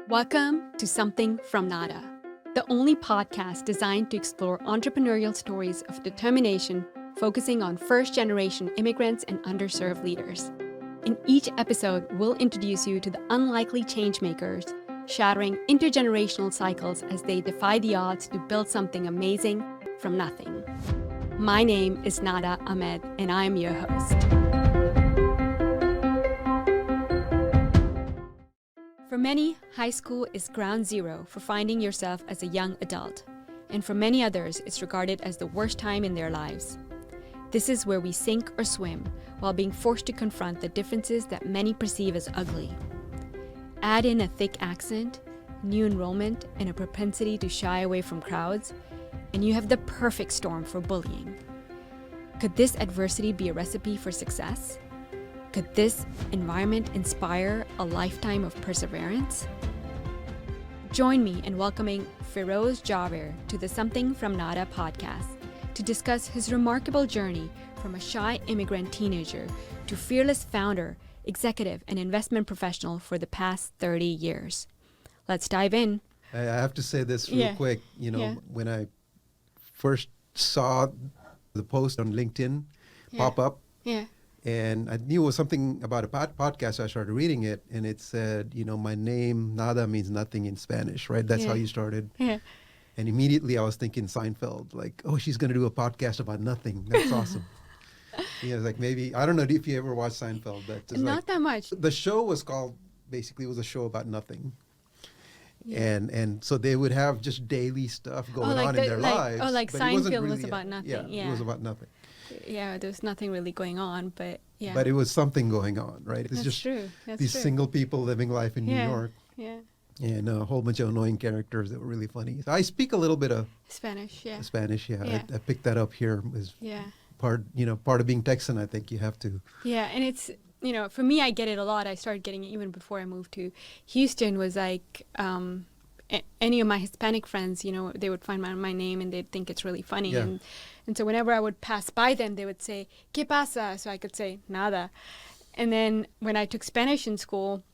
Welcome to Something from Nada, the only podcast designed to explore entrepreneurial stories of determination, focusing on first-generation immigrants and underserved leaders. In each episode, we'll introduce you to the unlikely changemakers, shattering intergenerational cycles as they defy the odds to build something amazing from nothing. My name is Nada Ahmed, and I'm your host. For many, high school is ground zero for finding yourself as a young adult, and for many others, it's regarded as the worst time in their lives. This is where we sink or swim while being forced to confront the differences that many perceive as ugly. Add in a thick accent, new enrollment, and a propensity to shy away from crowds, and you have the perfect storm for bullying. Could this adversity be a recipe for success? Could this environment inspire a lifetime of perseverance? Join me in welcoming Firoz Jhaver to the Something from Nada podcast to discuss his remarkable journey from a shy immigrant teenager to fearless founder, executive, and investment professional for the past 30 years. Let's dive in. I have to say this real quick. When I first saw the post on LinkedIn pop up, and I knew it was something about a podcast. I started reading it, and it said, my name, Nada, means nothing in Spanish, right? That's how you started. Yeah. And immediately I was thinking Seinfeld, like, oh, she's going to do a podcast about nothing. That's awesome. Like maybe, I don't know if you ever watched Seinfeld. But not that much. The show was called, basically, it was a show about nothing. Yeah. And so they would have just daily stuff going on in their lives. Oh, like Seinfeld was about nothing. Yeah, it was about nothing. Yeah, there's nothing really going on, but yeah. But it was something going on, right? It's That's just true. These single people living life in New York. Yeah. And a whole bunch of annoying characters that were really funny. So I speak a little bit of Spanish, yeah. I picked that up here as part of being Texan. I think you have to. Yeah, and it's, for me, I get it a lot. I started getting it even before I moved to Houston. Was like any of my Hispanic friends, they would find my name and they'd think it's really funny. Yeah. And so whenever I would pass by them, they would say, ¿Qué pasa? So I could say, nada. And then when I took Spanish in school,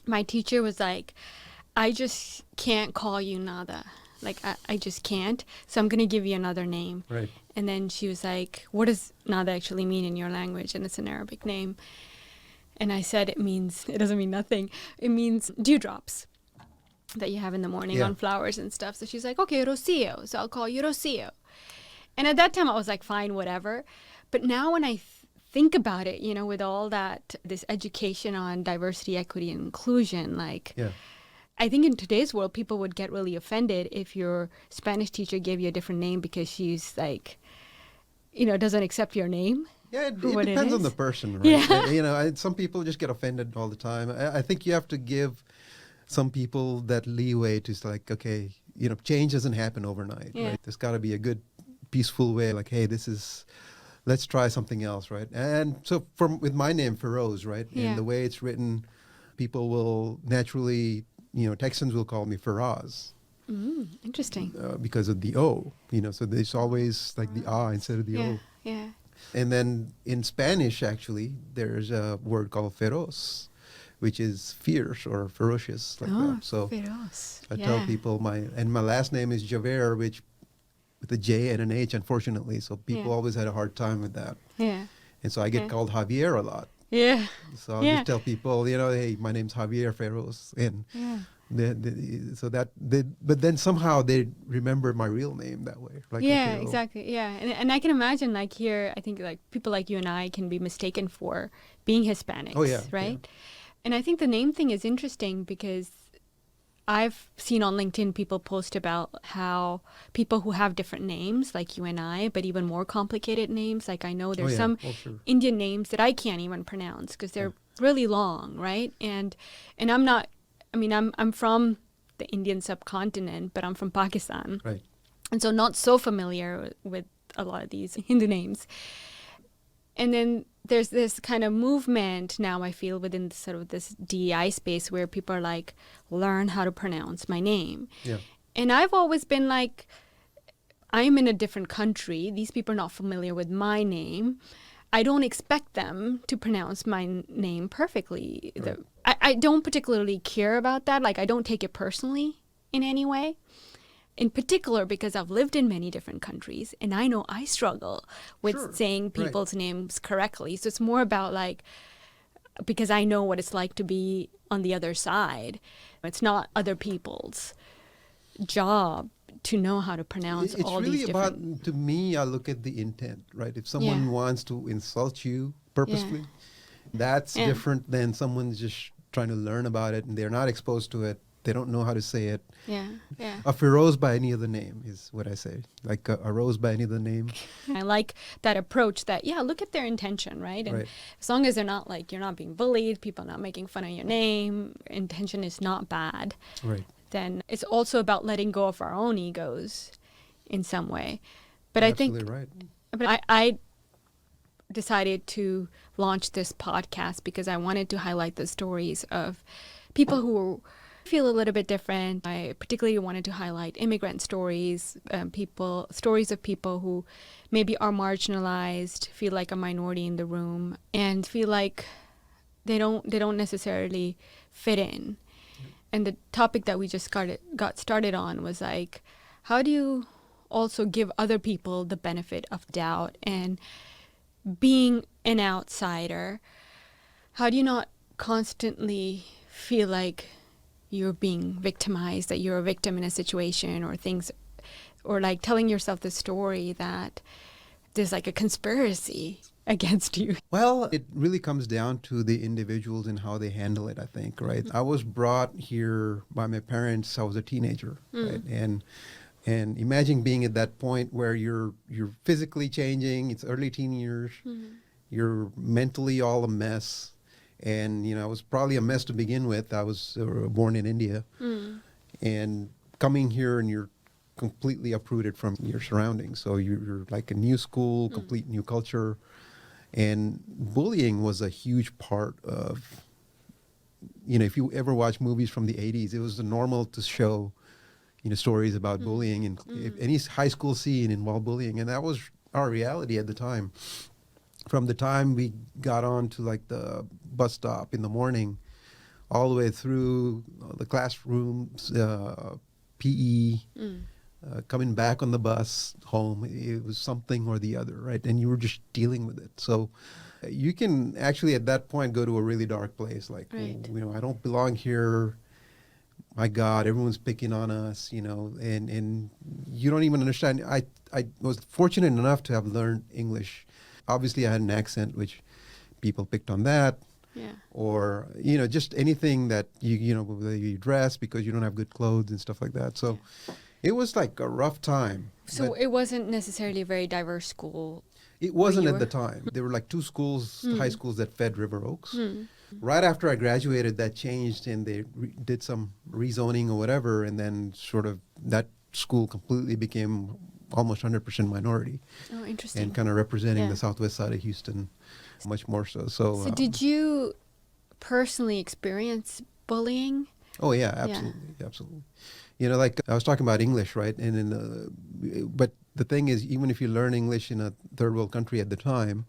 my teacher was like, I just can't call you Nada. Like, I just can't. So I'm going to give you another name. Right. And then she was like, what does Nada actually mean in your language? And it's an Arabic name. And I said, it doesn't mean nothing. It means dewdrops that you have in the morning on flowers and stuff. So she's like, okay, Rocio. So I'll call you Rocio. And at that time I was like, fine, whatever. But now when I think about it, with all this education on diversity, equity, and inclusion, I think in today's world, people would get really offended if your Spanish teacher gave you a different name because she's like, doesn't accept your name. Yeah, it depends on the person, right? Yeah. Some people just get offended all the time. I think you have to give some people that leeway to like, okay, change doesn't happen overnight, right? There's got to be a good, peaceful way, like, hey, let's try something else, right? And so with my name, Firoz, right? Yeah. And the way it's written, people will naturally, Texans will call me Firoz. Interesting. Because of the O, so there's always like the A instead of the O. Yeah. And then in Spanish, actually, there's a word called feroz, which is fierce or ferocious, like that. So feroz. I tell people my last name is Jhaver, which with a J and an H, unfortunately. So people always had a hard time with that. Yeah. And so I get called Javier a lot. Yeah. So I'll just tell people, hey, my name's Jhaver Firoz. And but then somehow they remember my real name that way. Like, exactly. Yeah. And I can imagine like here, I think like people like you and I can be mistaken for being Hispanics, right? Yeah. And I think the name thing is interesting because I've seen on LinkedIn people post about how people who have different names, like you and I, but even more complicated names. Like I know there's some Indian names that I can't even pronounce because they're really long, right? And I'm from the Indian subcontinent, but I'm from Pakistan. Right. And so not so familiar with a lot of these Hindu names. And then there's this kind of movement now, I feel, within sort of this DEI space where people are like, learn how to pronounce my name. Yeah. And I've always been like, I'm in a different country. These people are not familiar with my name. I don't expect them to pronounce my name perfectly. Right. I don't particularly care about that. Like, I don't take it personally in any way. In particular, because I've lived in many different countries, and I know I struggle with saying people's names correctly. So it's more about like, because I know what it's like to be on the other side. It's not other people's job to know how to pronounce all these different... It's really about, to me, I look at the intent, right? If someone wants to insult you purposefully, that's different than someone's just trying to learn about it and they're not exposed to it. They don't know how to say it. A Firoz by any other name is what I say. Like a rose by any other name. I like that approach that, look at their intention, right? And as long as they're not like, you're not being bullied, people are not making fun of your name, intention is not bad. Right. Then it's also about letting go of our own egos in some way. But Absolutely right. But I decided to launch this podcast because I wanted to highlight the stories of people who feel a little bit different. I particularly wanted to highlight immigrant stories, stories of people who maybe are marginalized, feel like a minority in the room, and feel like they don't necessarily fit in. And the topic that we just got started on was like, how do you also give other people the benefit of doubt? And being an outsider, how do you not constantly feel like you're being victimized, that you're a victim in a situation or things, or like telling yourself the story that there's like a conspiracy against you? Well, it really comes down to the individuals and how they handle it, I think, right? I was brought here by my parents. I was a teenager, right? And imagine being at that point where you're physically changing. It's early teen years. You're mentally all a mess. And, I was probably a mess to begin with. I was born in India. And coming here and you're completely uprooted from your surroundings. So you're like a new school, complete new culture. And bullying was a huge part of, if you ever watch movies from the 80s, it was normal to show, stories about bullying. And if any high school scene involved bullying. And that was our reality at the time. From the time we got on to like the bus stop in the morning, all the way through the classrooms, PE, coming back on the bus home, it was something or the other, right? And you were just dealing with it. So you can actually at that point go to a really dark place. Like, I don't belong here. My God, everyone's picking on us, and you don't even understand. I was fortunate enough to have learned English. Obviously, I had an accent, which people picked on that. Yeah. Or, just anything that you dress because you don't have good clothes and stuff like that. So it was like a rough time. So it wasn't necessarily a very diverse school. It wasn't at the time. There were like two schools, high schools that fed River Oaks. Right after I graduated, that changed and they did some rezoning or whatever. And then sort of that school completely became almost 100% minority. Oh, interesting. And kind of representing the southwest side of Houston much more so. So did you personally experience bullying? Oh, yeah, absolutely. Like I was talking about English, right? And but the thing is, even if you learn English in a third world country at the time,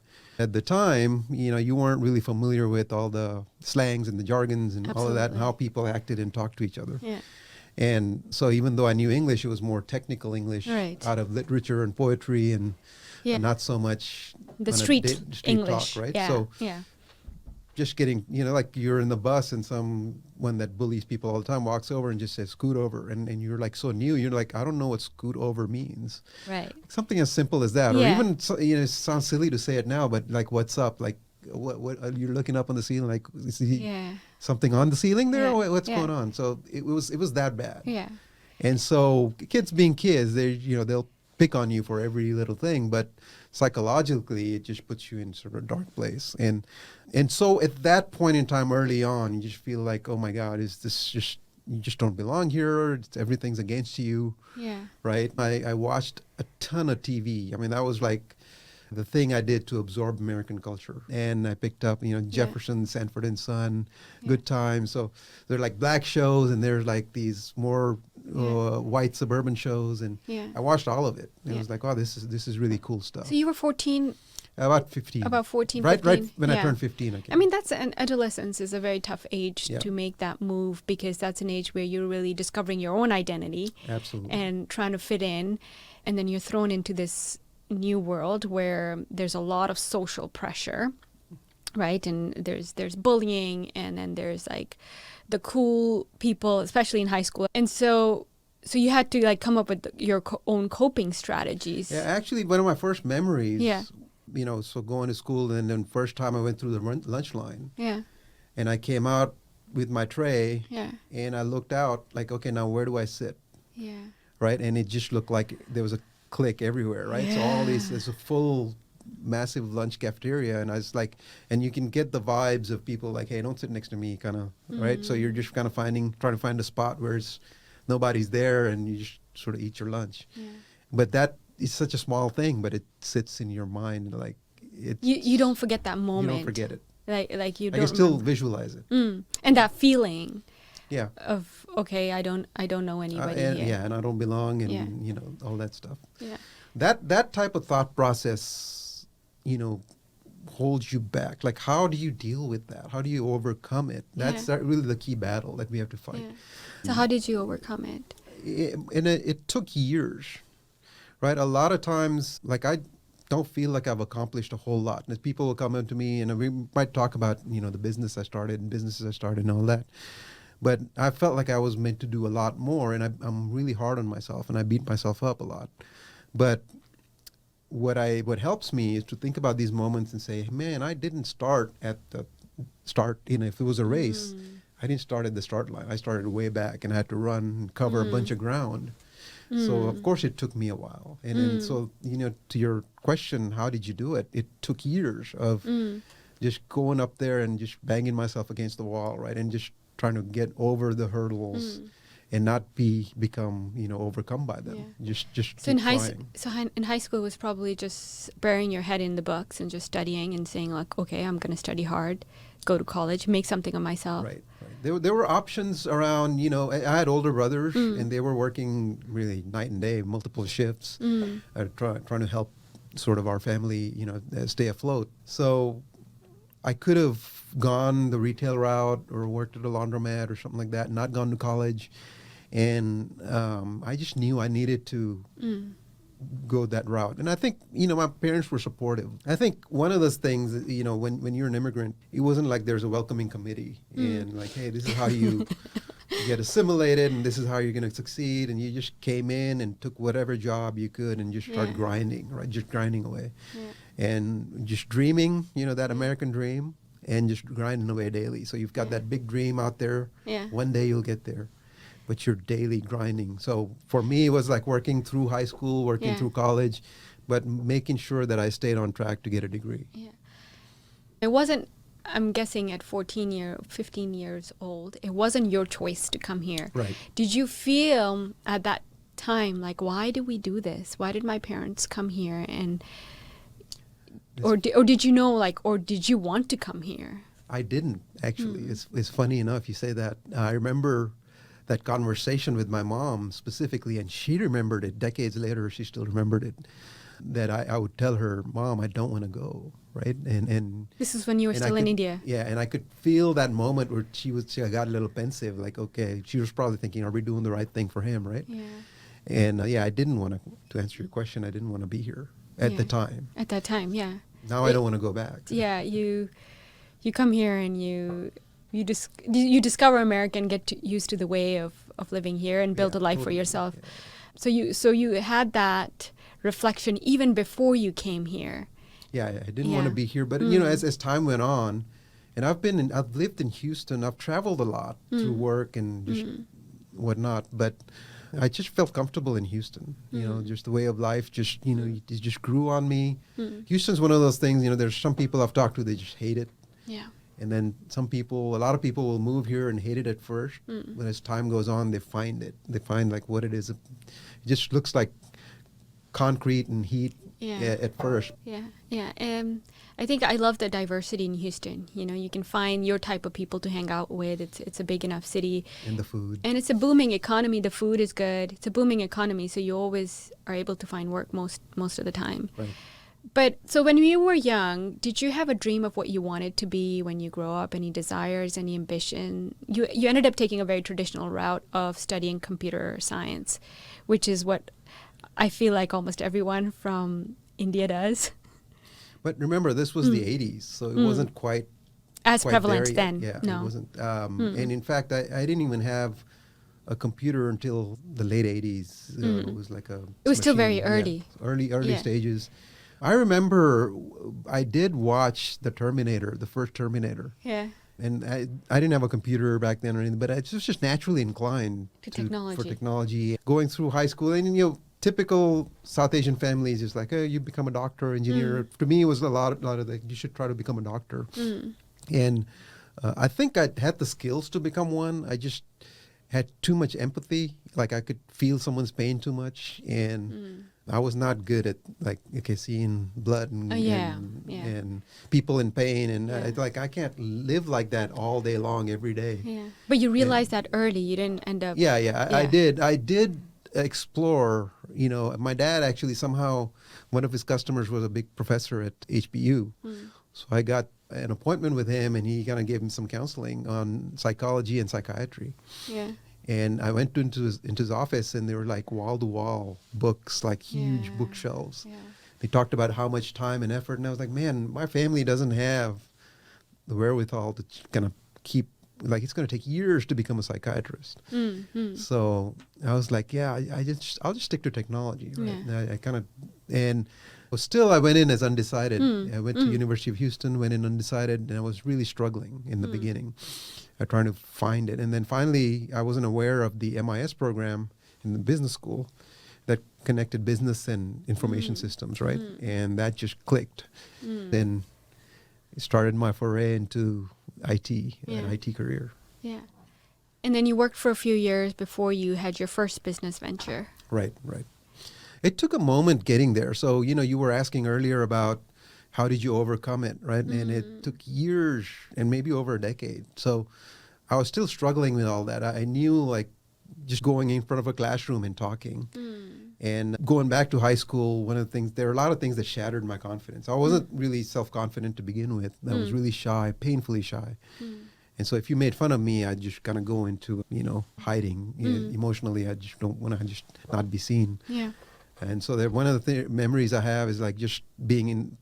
you weren't really familiar with all the slangs and the jargons and all of that and how people acted and talked to each other. Yeah. And so even though I knew English, it was more technical English out of literature and poetry and not so much the street English talk, right? Yeah. So just getting, like you're in the bus and someone that bullies people all the time walks over and just says, scoot over. And you're like so new, you're like, I don't know what scoot over means. Right. Something as simple as that. Or even, it sounds silly to say it now, but like, what's up? Like, what you're looking up on the ceiling, like, is something on the ceiling there? Or what's going on? So it was that bad. Yeah. And so kids being kids, they'll pick on you for every little thing, but psychologically it just puts you in sort of a dark place. And so at that point in time early on, you just feel like, oh my God, is this just, you just don't belong here. Everything's against you. Yeah. Right. I watched a ton of TV. I mean, that was like the thing I did to absorb American culture. And I picked up, Jefferson, Sanford and Son, Good Times. So they're like black shows and there's like these more white suburban shows. And I watched all of it. And it was like, oh, this is really cool stuff. So you were 14 About 15. About 14, right, 15. Right when I turned 15. I came. I mean, that's adolescence is a very tough age Yeah. to make that move, because that's an age where you're really discovering your own identity. Absolutely. And trying to fit in. And then you're thrown into this new world where there's a lot of social pressure, right? And there's bullying, and then there's like the cool people, especially in high school. And so you had to like come up with your own coping strategies. Yeah, actually, one of my first memories, Yeah. So going to school, and then first time I went through the lunch line. Yeah. And I came out with my tray. Yeah. And I looked out like, okay, now where do I sit? Yeah. Right? And it just looked like there was a clique everywhere, right? Yeah. So all these, there's a full massive lunch cafeteria, and I was like, and you can get the vibes of people like, hey, don't sit next to me, kind of, right? So you're just kind of trying to find a spot where nobody's there, and you just sort of eat your lunch. Yeah. But that is such a small thing, but it sits in your mind, like you don't forget that moment. You don't forget it. Like you don't. I can still visualize it. And that feeling. Yeah. Of okay, I don't know anybody here. Yeah, and I don't belong, and all that stuff. Yeah. That type of thought process, holds you back. Like, how do you deal with that? How do you overcome it? That's really the key battle that we have to fight. Yeah. So how did you overcome it? It took years, right? A lot of times, like, I don't feel like I've accomplished a whole lot. And people will come up to me, and we might talk about, the businesses I started and all that. But I felt like I was meant to do a lot more, and I'm really hard on myself, and I beat myself up a lot. But what helps me is to think about these moments and say, man, I didn't start at the start. If it was a race, I didn't start at the start line. I started way back, and I had to run and cover a bunch of ground. So of course it took me a while. And so, to your question, how did you do it? It took years of just going up there and just banging myself against the wall, right? And just trying to get over the hurdles and not become overcome by them. Yeah. Just so keep in high school it was probably just burying your head in the books and just studying and saying like, okay, I'm going to study hard, go to college, make something of myself. Right. There were options around. I had older brothers, and they were working really night and day, multiple shifts, trying to help sort of our family stay afloat. So I could have gone the retail route or worked at a laundromat or something like that, not gone to college. And I just knew I needed to go that route. And I think, my parents were supportive. I think one of those things, when you're an immigrant, it wasn't like there's a welcoming committee and like, hey, this is how you get assimilated and this is how you're going to succeed. And you just came in and took whatever job you could and just started grinding, right? Just grinding away. Yeah. And just dreaming, that American dream, and just grinding away daily. So you've got that big dream out there. Yeah. One day you'll get there. But you're daily grinding. So for me, it was like working through high school, working through college, but making sure that I stayed on track to get a degree. Yeah. It wasn't, I'm guessing at 15 years old, it wasn't your choice to come here. Right. Did you feel at that time, like, why did we do this? Why did my parents come here? And or did you know, like, or did you want to come here? I didn't, actually. It's funny enough you say that. I remember that conversation with my mom specifically, and she remembered it decades later. She still remembered it. That I would tell her, Mom, I don't want to go, right? And this is when you were still in India. Yeah, and I could feel that moment where she got a little pensive, like, okay, she was probably thinking, are we doing the right thing for him, right? Yeah. And I didn't want to answer your question, I didn't want to be here at the time. At that time, yeah. Now I don't want to go back. Yeah, you come here and you discover America and get used to the way of living here and build a life for yourself. Yeah. So you had that reflection even before you came here. Yeah, I didn't want to be here, but as time went on, and I've lived in Houston. I've traveled a lot to work and just whatnot, but I just felt comfortable in Houston. Just the way of life, just it just grew on me. Houston's one of those things. There's some people I've talked to, they just hate it. Yeah. And then a lot of people will move here and hate it at first. But as time goes on, they find it. They find like what it is. It just looks like concrete and heat at first. Yeah. I think I love the diversity in Houston. You can find your type of people to hang out with. It's a big enough city. And the food. And it's a booming economy. The food is good. It's a booming economy, so you always are able to find work most of the time. Right. But so when you were young, did you have a dream of what you wanted to be when you grow up? Any desires, any ambition? You ended up taking a very traditional route of studying computer science, which is what I feel like almost everyone from India does. But remember, this was the 80s, so it wasn't quite as prevalent then. Yeah, no. It wasn't. And in fact, I didn't even have a computer until the late 80s. It was like a... It was still very early. Yeah, early stages. I remember I did watch the first Terminator. Yeah. And I didn't have a computer back then or anything, but I was just naturally inclined for technology. Going through high school, and typical South Asian families is like, oh, you become a doctor, engineer. To me, it was a lot of like, you should try to become a doctor. And I think I had the skills to become one. I just had too much empathy. Like I could feel someone's pain too much, and I was not good at seeing blood and people in pain, and I can't live like that all day long every day. Yeah, but you realized that early. You didn't end up. I did explore. My dad actually somehow, one of his customers was a big professor at HBU, so I got an appointment with him, and he kind of gave him some counseling on psychology and psychiatry. Yeah. And I went into his office, and there were like wall-to-wall books, like huge bookshelves. Yeah. He talked about how much time and effort, and I was like, man, my family doesn't have the wherewithal to kind of keep, like, it's going to take years to become a psychiatrist. So I was like, I'll just stick to technology, right? Yeah. Still, I went in as undecided. I went to University of Houston, went in undecided, and I was really struggling in the beginning, trying to find it. And then finally, I wasn't aware of the MIS program in the business school that connected business and information systems, right? And that just clicked. Then it started my foray into IT, an IT career. Yeah. And then you worked for a few years before you had your first business venture. Right. It took a moment getting there. So, you were asking earlier about how did you overcome it, right? And it took years and maybe over a decade. So I was still struggling with all that. I knew, like, just going in front of a classroom and talking. And going back to high school, there were a lot of things that shattered my confidence. I wasn't really self-confident to begin with. I was really shy, painfully shy. And so if you made fun of me, I'd just kind of go into, hiding. Emotionally, I just don't want to just not be seen. Yeah. And so one of the memories I have is like just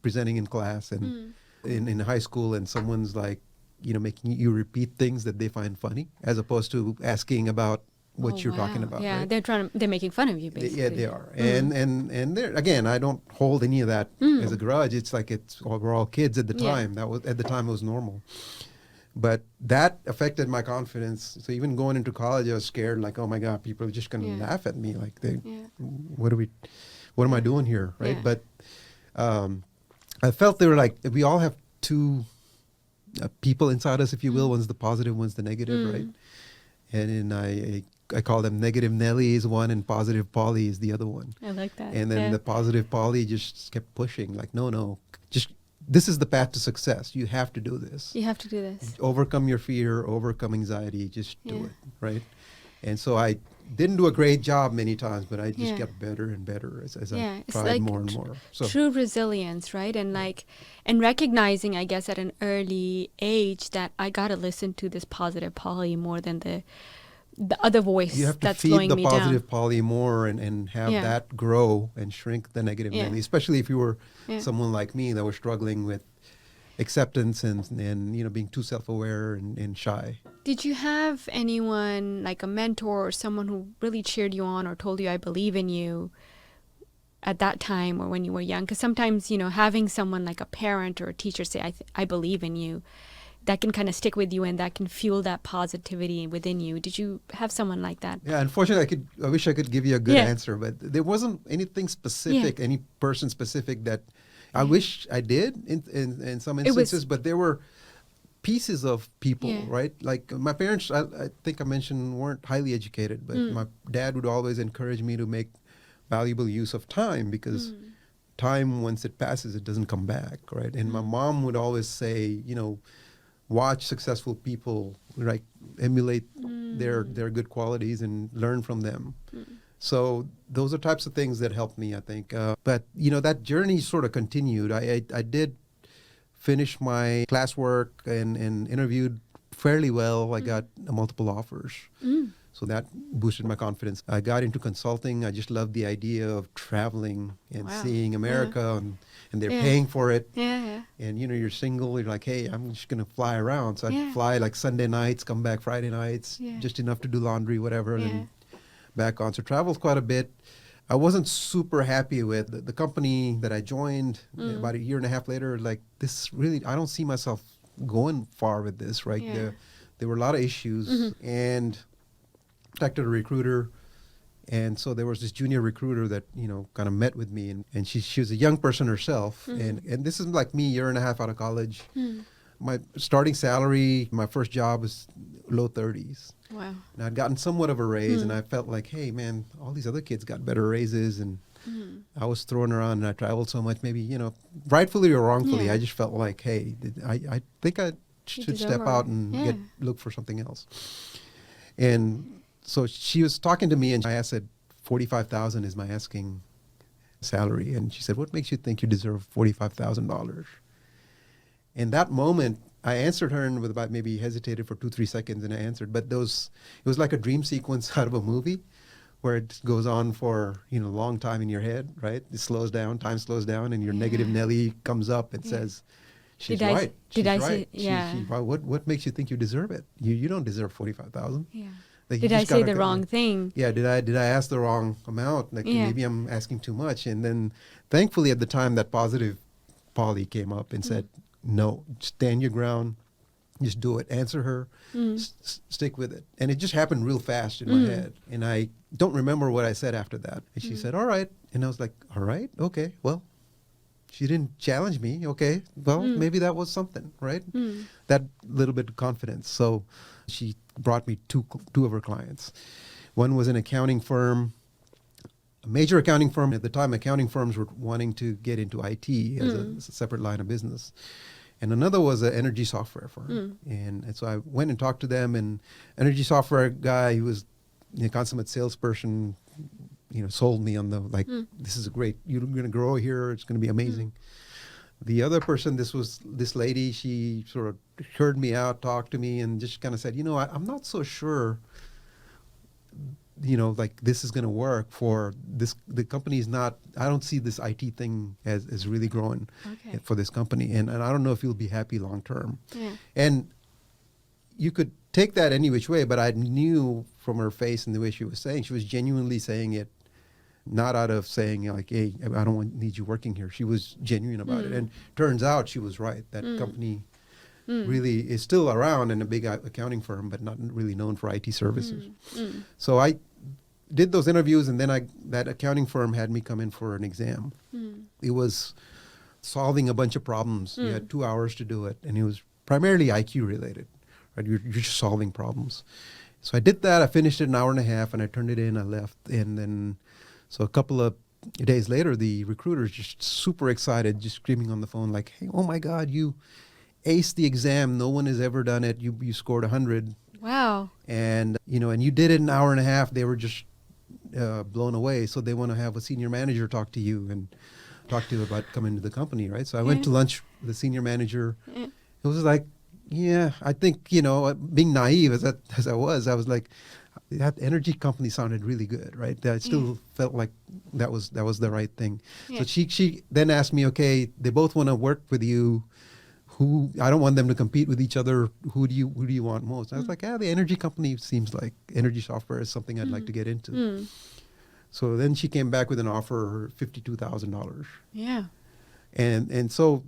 presenting in class and in high school, and someone's like, making you repeat things that they find funny, as opposed to asking about what you're talking about. Yeah, right? they're making fun of you, basically. Yeah, they are. And again, I don't hold any of that as a grudge. It's like we're all kids at the time. At the time it was normal. But that affected my confidence. So even going into college, I was scared, like, oh my God, people are just going to laugh at me. Like, what am I doing here, right? Yeah. But I felt they were like, we all have two people inside us, if you will. One's the positive, one's the negative, right? And then I call them negative Nelly is one, and positive Polly is the other one. I like that. And then the positive Polly just kept pushing, like, no, just... This is the path to success. You have to do this. You have to do this. Overcome your fear, overcome anxiety, just do it, right? And so I didn't do a great job many times, but I just got better and better as I tried like more and more. So true resilience, right? And and recognizing, I guess, at an early age that I got to listen to this positive Polly more than the other voice that's slowing me down. You have to feed the positive Polly more and have that grow and shrink the negative Nelly, especially if you were someone like me that was struggling with acceptance and being too self-aware and shy. Did you have anyone, like a mentor or someone who really cheered you on or told you, I believe in you, at that time or when you were young? Because sometimes, having someone like a parent or a teacher say, I believe in you, that can kind of stick with you and that can fuel that positivity within you. Did you have someone like that? Yeah, unfortunately, I wish I could give you a good answer, but there wasn't anything specific, any person specific that I wish I did in some instances, but there were pieces of people, right? Like my parents, I think I mentioned, weren't highly educated, but my dad would always encourage me to make valuable use of time because time, once it passes, it doesn't come back, right? And my mom would always say, watch successful people, like emulate their good qualities and learn from them. So those are types of things that helped me, I think. But, that journey sort of continued. I did finish my classwork and interviewed fairly well. I got multiple offers. So that boosted my confidence. I got into consulting. I just loved the idea of traveling and seeing America, and they're paying for it. And, you're single. You're like, hey, I'm just going to fly around. So I'd fly like Sunday nights, come back Friday nights, just enough to do laundry, whatever, and then back on. So traveled quite a bit. I wasn't super happy with the company that I joined. About a year and a half later, like, this really, I don't see myself going far with this, right? There were a lot of issues. And contacted a recruiter, and so there was this junior recruiter that kind of met with me, and she was a young person herself, and this is like me, year and a half out of college. My starting salary, my first job was low 30s. Wow. And I'd gotten somewhat of a raise, and I felt like, hey man, all these other kids got better raises, and I was thrown around, and I traveled so much, maybe rightfully or wrongfully, I just felt like, hey, I think I should step out and look for something else. And so she was talking to me, and I said, $45,000 is my asking salary. And she said, what makes you think you deserve $45,000? In that moment, I answered her, and with about maybe hesitated for 2-3 seconds, and I answered. But it was like a dream sequence out of a movie where it goes on for a long time in your head, right? It slows down, time slows down, and your negative Nelly comes up and says, she's right. Did I right. say, What makes you think you deserve it? You don't deserve $45,000. Yeah. Like, did I say the wrong thing? Yeah, did I ask the wrong amount? Like, maybe I'm asking too much. And then thankfully at the time that positive Polly came up and said, no, stand your ground, just do it. Answer her, stick with it. And it just happened real fast in my head. And I don't remember what I said after that. And she said, all right. And I was like, all right, okay, well, she didn't challenge me. Okay, well, maybe that was something, right? That little bit of confidence. So she brought me two of her clients. One was an accounting firm, a major accounting firm. At the time, accounting firms were wanting to get into IT as a separate line of business. And another was an energy software firm. And so I went and talked to them, and energy software guy, who was a consummate salesperson, sold me on this is great. You're going to grow here. It's going to be amazing. The other person, this lady, she sort of heard me out, talked to me, and just kind of said, I'm not so sure, this is going to work for this. The company's not, I don't see this IT thing as really growing for this company. And I don't know if you'll be happy long term. Yeah. And you could take that any which way, but I knew from her face and the way she was saying, she was genuinely saying it, not out of saying like, hey, I don't need you working here. She was genuine about it. And turns out she was right. That company really is still around, and a big accounting firm, but not really known for IT services. So I did those interviews, and then that accounting firm had me come in for an exam. It was solving a bunch of problems. You had 2 hours to do it, and it was primarily IQ related. Right? You're just solving problems. So I did that. I finished it an hour and a half, and I turned it in. I left, and then so a couple of days later, the recruiter's just super excited, just screaming on the phone like, hey, oh my God, you aced the exam. No one has ever done it. You scored 100. Wow. And, and you did it in an hour and a half. They were just blown away. So they want to have a senior manager talk to you and talk to you about coming to the company, right? So I went to lunch with the senior manager. It was like, yeah, I think, being naive as I was like, that energy company sounded really good, right? I still felt like that was the right thing. Yeah. So she then asked me, okay, they both want to work with you. Who, I don't want them to compete with each other. Who do you want most? I was like, the energy company seems like energy software is something I'd like to get into. So then she came back with an offer, $52,000. Yeah. And so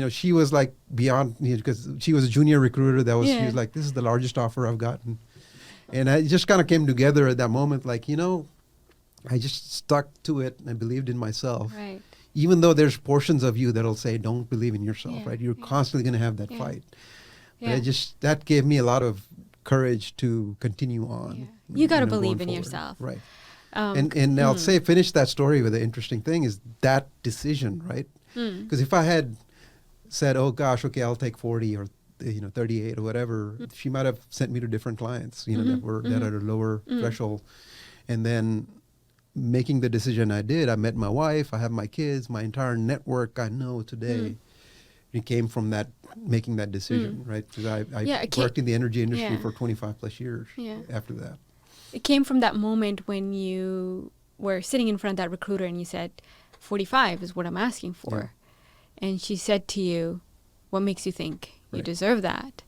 she was like beyond, because she was a junior recruiter. She was like, this is the largest offer I've gotten. And I just kind of came together at that moment, like, I just stuck to it and I believed in myself. Right. Even though there's portions of you that'll say, don't believe in yourself, right? You're constantly going to have that fight. But that gave me a lot of courage to continue on. You got to believe in yourself. Right. And I'll finish that story with an interesting thing is that decision, right? Because if I had said, oh gosh, okay, I'll take 40 or 38 or whatever, she might have sent me to different clients, that are at a lower threshold. And then making the decision I did, I met my wife, I have my kids, my entire network I know today. It came from that, making that decision, right? Because I worked in the energy industry for 25 plus years after that. It came from that moment when you were sitting in front of that recruiter and you said, 45 is what I'm asking for. Yeah. And she said to you, what makes you think you deserve that?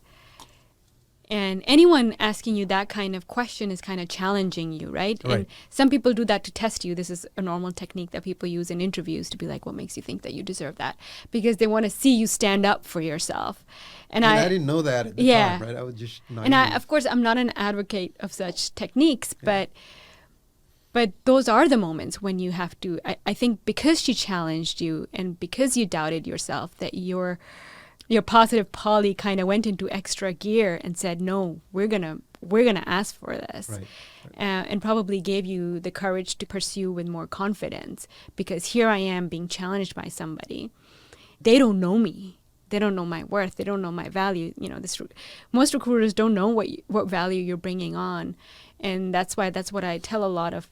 And anyone asking you that kind of question is kind of challenging you, right? And some people do that to test you. This is a normal technique that people use in interviews to be like, what makes you think that you deserve that? Because they want to see you stand up for yourself. And I didn't know that at the time, right? I was just naive. And of course, I'm not an advocate of such techniques, but those are the moments when you have to, I think because she challenged you and because you doubted yourself, that your positive Polly kind of went into extra gear and said, no, we're gonna ask for this. Right. And probably gave you the courage to pursue with more confidence, because here I am being challenged by somebody. They don't know me. They don't know my worth. They don't know my value. You know, most recruiters don't know what value you're bringing on. And that's what I tell a lot of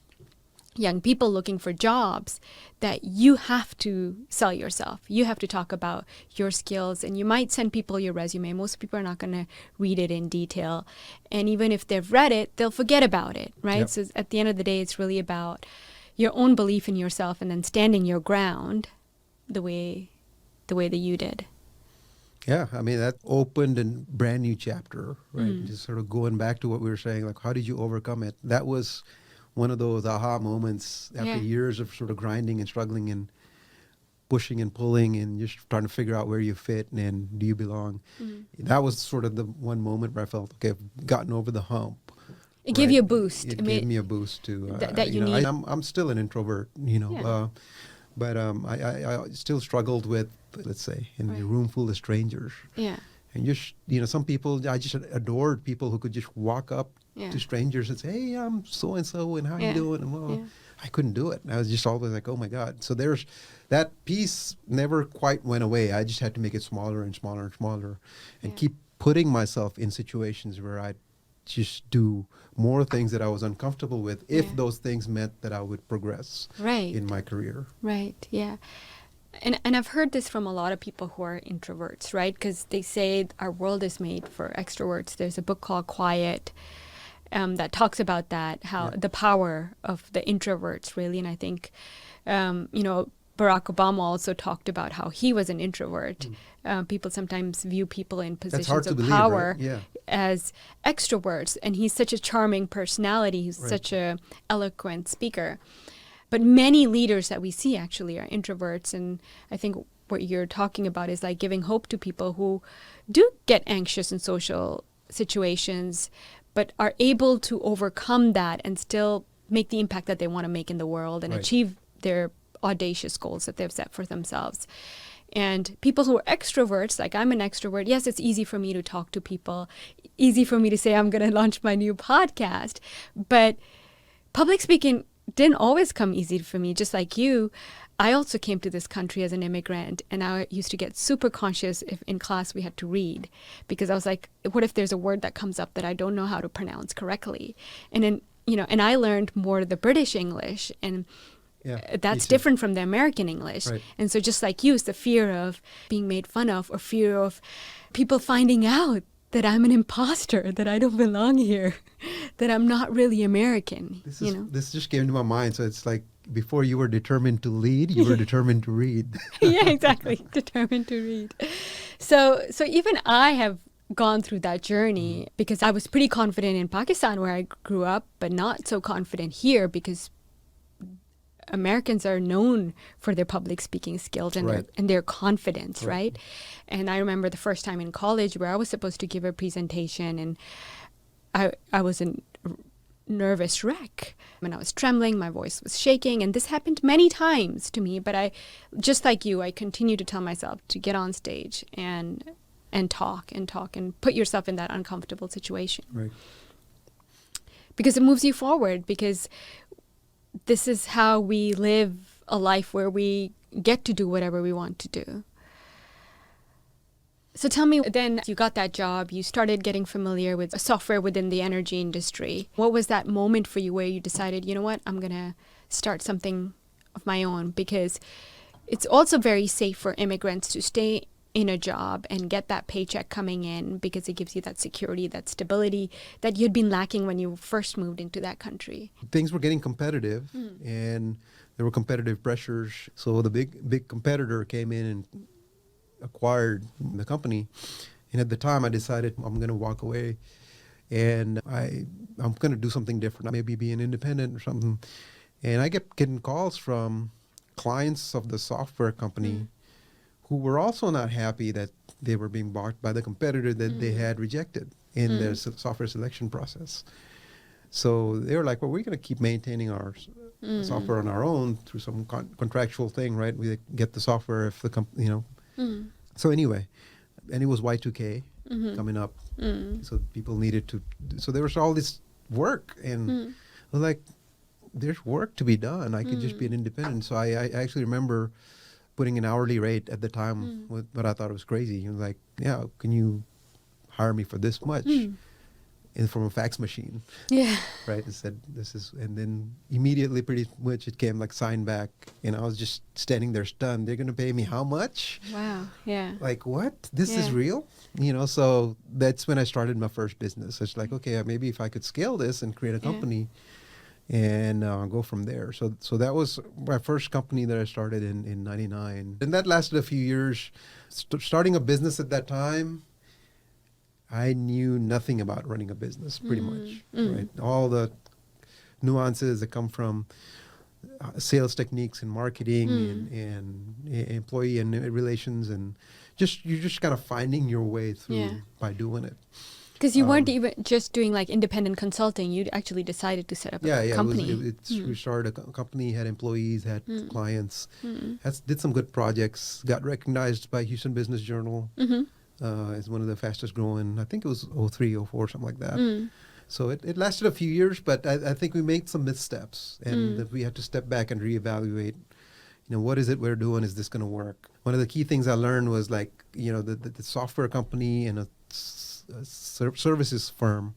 young people looking for jobs, that you have to sell yourself. You have to talk about your skills, and you might send people your resume. Most people are not going to read it in detail. And even if they've read it, they'll forget about it, right? Yep. So at the end of the day, it's really about your own belief in yourself and then standing your ground the way that you did. Yeah, I mean, that opened a brand new chapter, right? Just sort of going back to what we were saying, like, how did you overcome it? That was one of those aha moments after years of sort of grinding and struggling and pushing and pulling and just trying to figure out where you fit and do you belong. That was sort of the one moment where I felt, okay, I've gotten over the hump. It gave you a boost. It gave me a boost to that you need. I'm still an introvert, but I still struggled with, let's say, in a room full of strangers. Yeah. And just, some people, I just adored people who could just walk up to strangers and say, hey, I'm so-and-so, and how you doing? And I couldn't do it. I was just always like, oh my God. So there's that piece never quite went away. I just had to make it smaller and smaller and smaller and keep putting myself in situations where I just do more things that I was uncomfortable with if those things meant that I would progress in my career. Right, yeah. And I've heard this from a lot of people who are introverts, right? Because they say our world is made for extroverts. There's a book called Quiet that talks about that, how the power of the introverts, really. And I think, Barack Obama also talked about how he was an introvert. People sometimes view people in positions of power as extroverts. And he's such a charming personality. He's such an eloquent speaker. But many leaders that we see actually are introverts. And I think what you're talking about is like giving hope to people who do get anxious in social situations, but are able to overcome that and still make the impact that they want to make in the world and achieve their audacious goals that they've set for themselves. And people who are extroverts, like I'm an extrovert, yes, it's easy for me to talk to people, easy for me to say I'm going to launch my new podcast, but public speaking didn't always come easy for me. Just like you, I also came to this country as an immigrant, and I used to get super conscious if in class we had to read, because I was like, what if there's a word that comes up that I don't know how to pronounce correctly? And then, and I learned more of the British English, and that's different from the American English. Right. And so just like you, it's the fear of being made fun of or fear of people finding out that I'm an imposter, that I don't belong here, that I'm not really American. This just came to my mind. So it's like before you were determined to lead, you were determined to read. Yeah, exactly. Determined to read. So even I have gone through that journey because I was pretty confident in Pakistan where I grew up, but not so confident here because Americans are known for their public speaking skills and their confidence, right? And I remember the first time in college where I was supposed to give a presentation, and I was a nervous wreck. And I was trembling, my voice was shaking, and this happened many times to me. But I, just like you, I continue to tell myself to get on stage and talk and put yourself in that uncomfortable situation. Right. Because it moves you forward, because this is how we live a life where we get to do whatever we want to do. So tell me, then you got that job, you started getting familiar with software within the energy industry. What was that moment for you where you decided, you know what, I'm going to start something of my own, because it's also very safe for immigrants to stay in a job and get that paycheck coming in, because it gives you that security, that stability that you'd been lacking when you first moved into that country. Things were getting competitive, and there were competitive pressures. So the big competitor came in and acquired the company. And at the time, I decided I'm going to walk away, and I'm going to do something different. Maybe be an independent or something. And I kept getting calls from clients of the software company who were also not happy that they were being bought by the competitor that they had rejected in their software selection process. So they were like, well, we're going to keep maintaining our software on our own through some contractual thing, right? We get the software if the company, So anyway, and it was Y2K coming up. So people needed to, so there was all this work, and I was like, there's work to be done. I could just be an independent. So I actually remember putting an hourly rate at the time, but I thought it was crazy. He was like, yeah, can you hire me for this much? And from a fax machine. Yeah. Right? It said, this is, and then immediately pretty much it came like signed back. And I was just standing there stunned. They're going to pay me how much? Wow. Yeah. Like, what? This is real? So that's when I started my first business. It's like, okay, maybe if I could scale this and create a company and go from there. So that was my first company that I started in 99. And that lasted a few years. Starting a business at that time, I knew nothing about running a business, pretty much. Right? All the nuances that come from sales techniques and marketing and employee and relations, and you're just kind of finding your way through by doing it. Because you weren't even just doing like independent consulting. You actually decided to set up a company. We started a company, had employees, had clients, did some good projects, got recognized by Houston Business Journal as one of the fastest growing. I think it was 03, 04, something like that. So it lasted a few years, but I think we made some missteps, and that we had to step back and reevaluate. What is it we're doing? Is this going to work? One of the key things I learned was like, the software company and a services firm,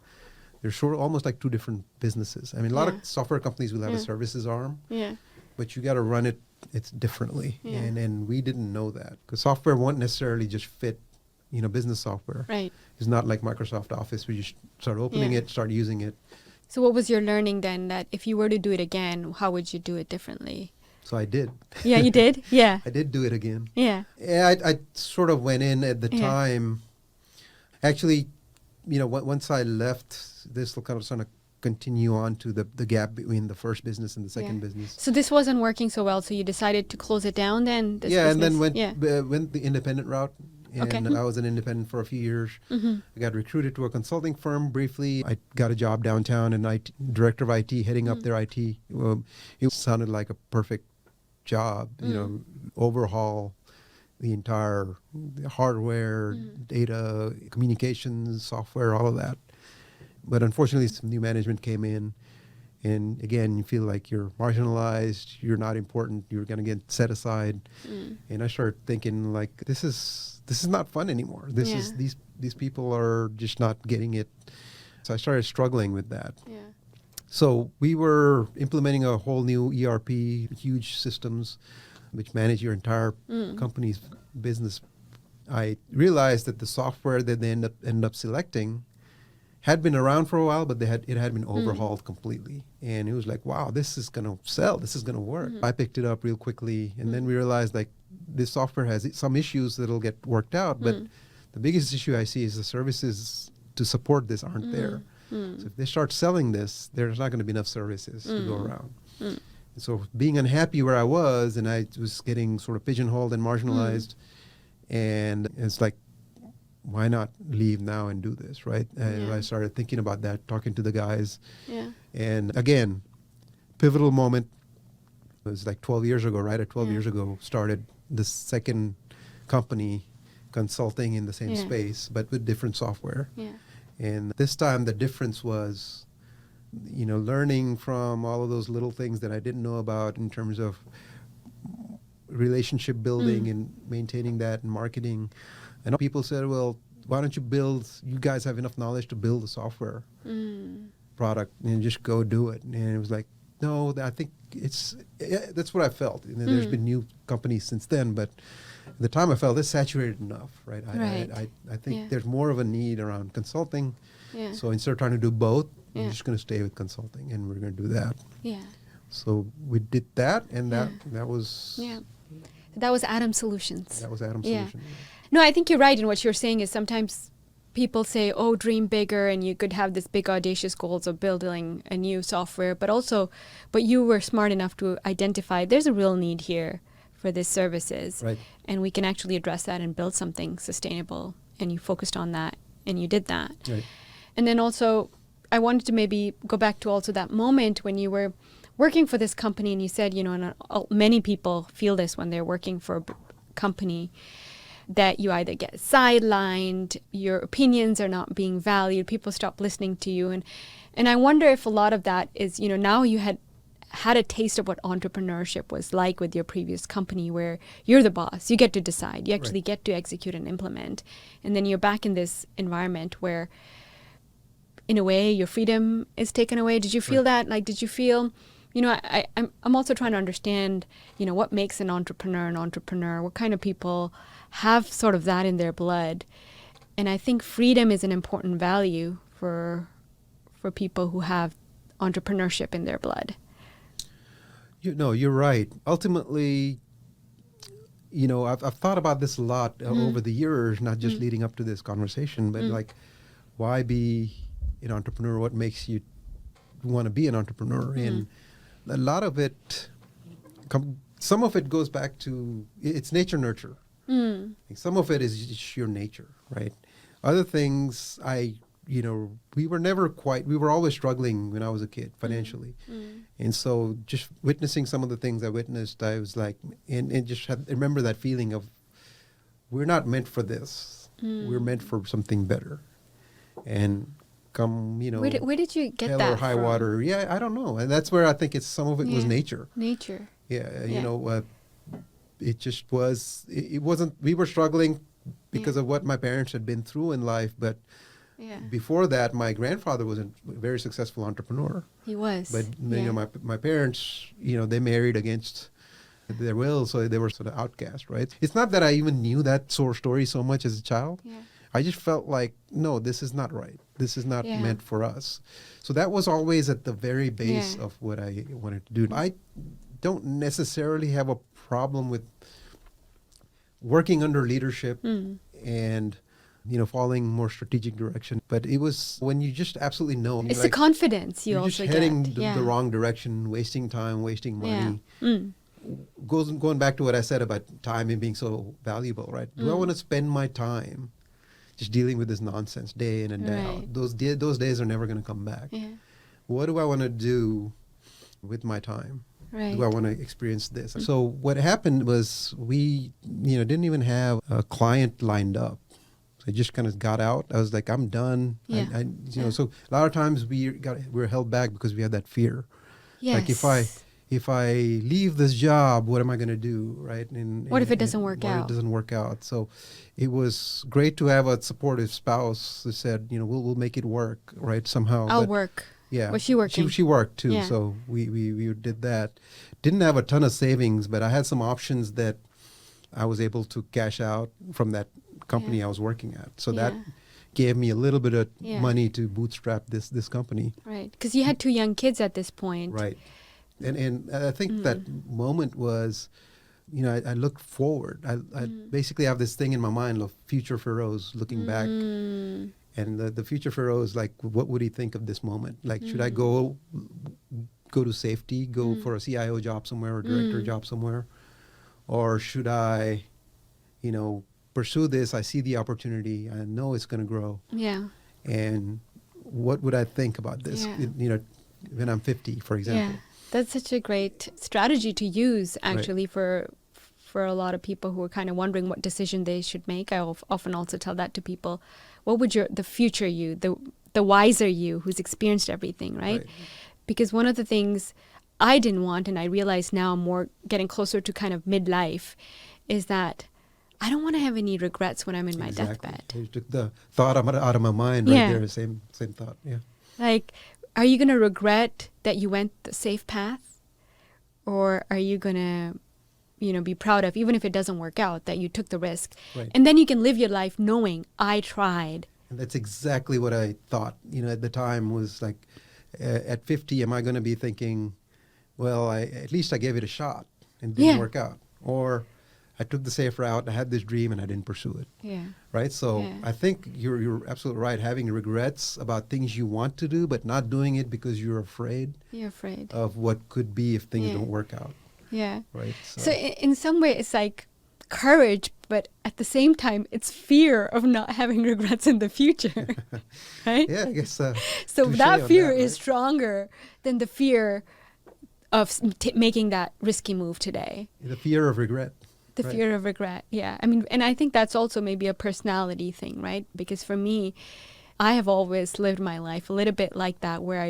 they're sort of almost like two different businesses. I mean, a lot of software companies will have a services arm, but you got to run it differently. And we didn't know that, because software won't necessarily just fit, business software. Right. It's not like Microsoft Office where you start opening it, start using it. So what was your learning then, that if you were to do it again, how would you do it differently? So I did. Yeah, you did? Yeah. I did do it again. Yeah. Yeah, I sort of went in at the time. Actually, once I left, this will kind of continue on to the gap between the first business and the second business. So this wasn't working so well, so you decided to close it down then? And then went the independent route. And I was an independent for a few years. I got recruited to a consulting firm briefly. I got a job downtown, and director of IT, heading up their IT. It sounded like a perfect job, overhaul the entire hardware, data, communications, software, all of that. But unfortunately, some new management came in, and again, you feel like you're marginalized, you're not important, you're going to get set aside. And I started thinking, like, this is not fun anymore. These people are just not getting it. So I started struggling with that. Yeah. So we were implementing a whole new ERP, huge systems, which manage your entire company's business. I realized that the software that they ended up selecting had been around for a while, but it had been overhauled completely. And it was like, wow, this is going to sell. This is going to work. I picked it up real quickly, and then we realized, like, this software has some issues that'll get worked out, but the biggest issue I see is the services to support this aren't there. So if they start selling this, there's not going to be enough services to go around. So being unhappy where I was, and I was getting sort of pigeonholed and marginalized, and it's like, why not leave now and do this, right? And I started thinking about that, talking to the guys. Yeah. And again, pivotal moment. It was like 12 years ago, right? 12 years ago, started the second company consulting in the same space, but with different software. Yeah. And this time the difference was, learning from all of those little things that I didn't know about in terms of relationship building and maintaining that and marketing. And people said, well, why don't you guys have enough knowledge to build a software product and just go do it. And it was like, no, I think that's what I felt. There's been new companies since then, but at the time I felt it's saturated enough, right? I think there's more of a need around consulting. Yeah. So instead of trying to do both, we're just going to stay with consulting, and we're going to do that. Yeah. So we did that, and that was... Yeah. That was Adam Solutions. That was Adam Solutions. Yeah. No, I think you're right. And what you're saying is sometimes people say, oh, dream bigger, and you could have this big audacious goals of building a new software, but you were smart enough to identify there's a real need here for these services. Right. And we can actually address that and build something sustainable. And you focused on that, and you did that. Right. And then also, I wanted to maybe go back to also that moment when you were working for this company, and you said, and many people feel this when they're working for a company, that you either get sidelined, your opinions are not being valued, people stop listening to you. And I wonder if a lot of that is, now you had a taste of what entrepreneurship was like with your previous company, where you're the boss, you get to decide, you actually get to execute and implement. And then you're back in this environment where, in a way, your freedom is taken away. Did you feel that? Like, did you feel... I'm also trying to understand, what makes an entrepreneur, what kind of people have sort of that in their blood. And I think freedom is an important value for people who have entrepreneurship in their blood. You're right. Ultimately, I've thought about this a lot over the years, not just leading up to this conversation, but why be an entrepreneur? What makes you want to be an entrepreneur? And a lot of it, some of it goes back to, it's nature nurture. Some of it is just your nature, right? Other things, we were always struggling when I was a kid financially. And so just witnessing some of the things I witnessed, I was like, and just remember that feeling of, we're not meant for this. We're meant for something better. And come, where did you get hell that or high from? water. Yeah, I don't know. And that's where I think some of it was nature. Nature. Yeah, it just was, it wasn't, we were struggling because of what my parents had been through in life. But before that, my grandfather was a very successful entrepreneur. He was. But, my parents, they married against their will, so they were sort of outcast, right? It's not that I even knew that story so much as a child. Yeah. I just felt like, no, this is not right. This is not meant for us. So that was always at the very base of what I wanted to do. I don't necessarily have a problem with working under leadership and, following more strategic direction. But it was when you just absolutely know. It's the confidence you also get. You're just heading the wrong direction, wasting time, wasting money. Yeah. Going back to what I said about time and being so valuable, right? Do I want to spend my time just dealing with this nonsense day in and day out? Those days are never going to come back. Yeah. What do I want to do with my time? Right. Do I want to experience this? So what happened was we, didn't even have a client lined up. So I just kind of got out. I was like, I'm done. Yeah. So a lot of times we're held back because we have that fear. Yes. Like if I leave this job, what am I going to do, right? What if it doesn't work out? What if it doesn't work out? So it was great to have a supportive spouse who said, we'll make it work, right, somehow. I'll work. Yeah. Was she working? She worked too, so we did that. Didn't have a ton of savings, but I had some options that I was able to cash out from that company I was working at. So that gave me a little bit of money to bootstrap this company. Right, because you had 2 young kids at this point. Right. And I think that moment was, I looked forward. I basically have this thing in my mind of future Firoz looking back. And the future Firoz, like, what would he think of this moment? Like, should I go to safety, go for a CIO job somewhere or director job somewhere? Or should I, pursue this? I see the opportunity. I know it's going to grow. Yeah. And what would I think about this, when I'm 50, for example? Yeah. That's such a great strategy to use, actually, for a lot of people who are kind of wondering what decision they should make. I often also tell that to people. What would the future you, the wiser you who's experienced everything, right? Because one of the things I didn't want, and I realize now I'm more getting closer to kind of midlife, is that I don't want to have any regrets when I'm in my deathbed. You took the thought out of my mind right there, same thought, yeah. Like, are you going to regret that you went the safe path? Or are you going to, be proud of, even if it doesn't work out, that you took the risk? Right. And then you can live your life knowing I tried. And that's exactly what I thought, at the time was like, at 50, am I going to be thinking, well, at least I gave it a shot and it didn't work out. Or I took the safe route, I had this dream and I didn't pursue it. Yeah. Right? So I think you're absolutely right. Having regrets about things you want to do, but not doing it because you're afraid. You're afraid of what could be if things don't work out. Yeah. Right? So in some way, it's like courage, but at the same time, it's fear of not having regrets in the future. Right? Yeah, I guess. So that fear is stronger than the fear of making that risky move today. The fear of regret. The fear of regret, yeah. I mean, and I think that's also maybe a personality thing, right? Because for me, I have always lived my life a little bit like that, where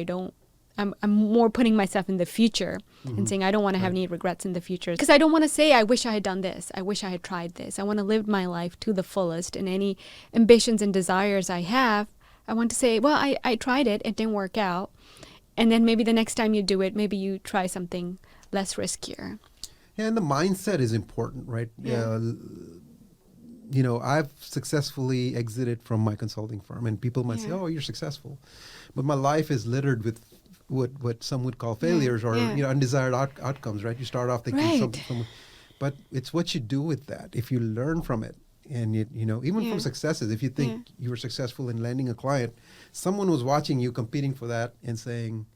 I'm more putting myself in the future and saying I don't want to have any regrets in the future. Because I don't want to say, I wish I had done this. I wish I had tried this. I want to live my life to the fullest, and any ambitions and desires I have, I want to say, well, I tried it. It didn't work out. And then maybe the next time you do it, maybe you try something less riskier. Yeah, and the mindset is important, right? Yeah. I've successfully exited from my consulting firm, and people might say, "Oh, you're successful," but my life is littered with what some would call failures or undesired outcomes. Right? You start off thinking something, but it's what you do with that. If you learn from it, and even from successes, if you think you were successful in landing a client, someone was watching you competing for that and saying,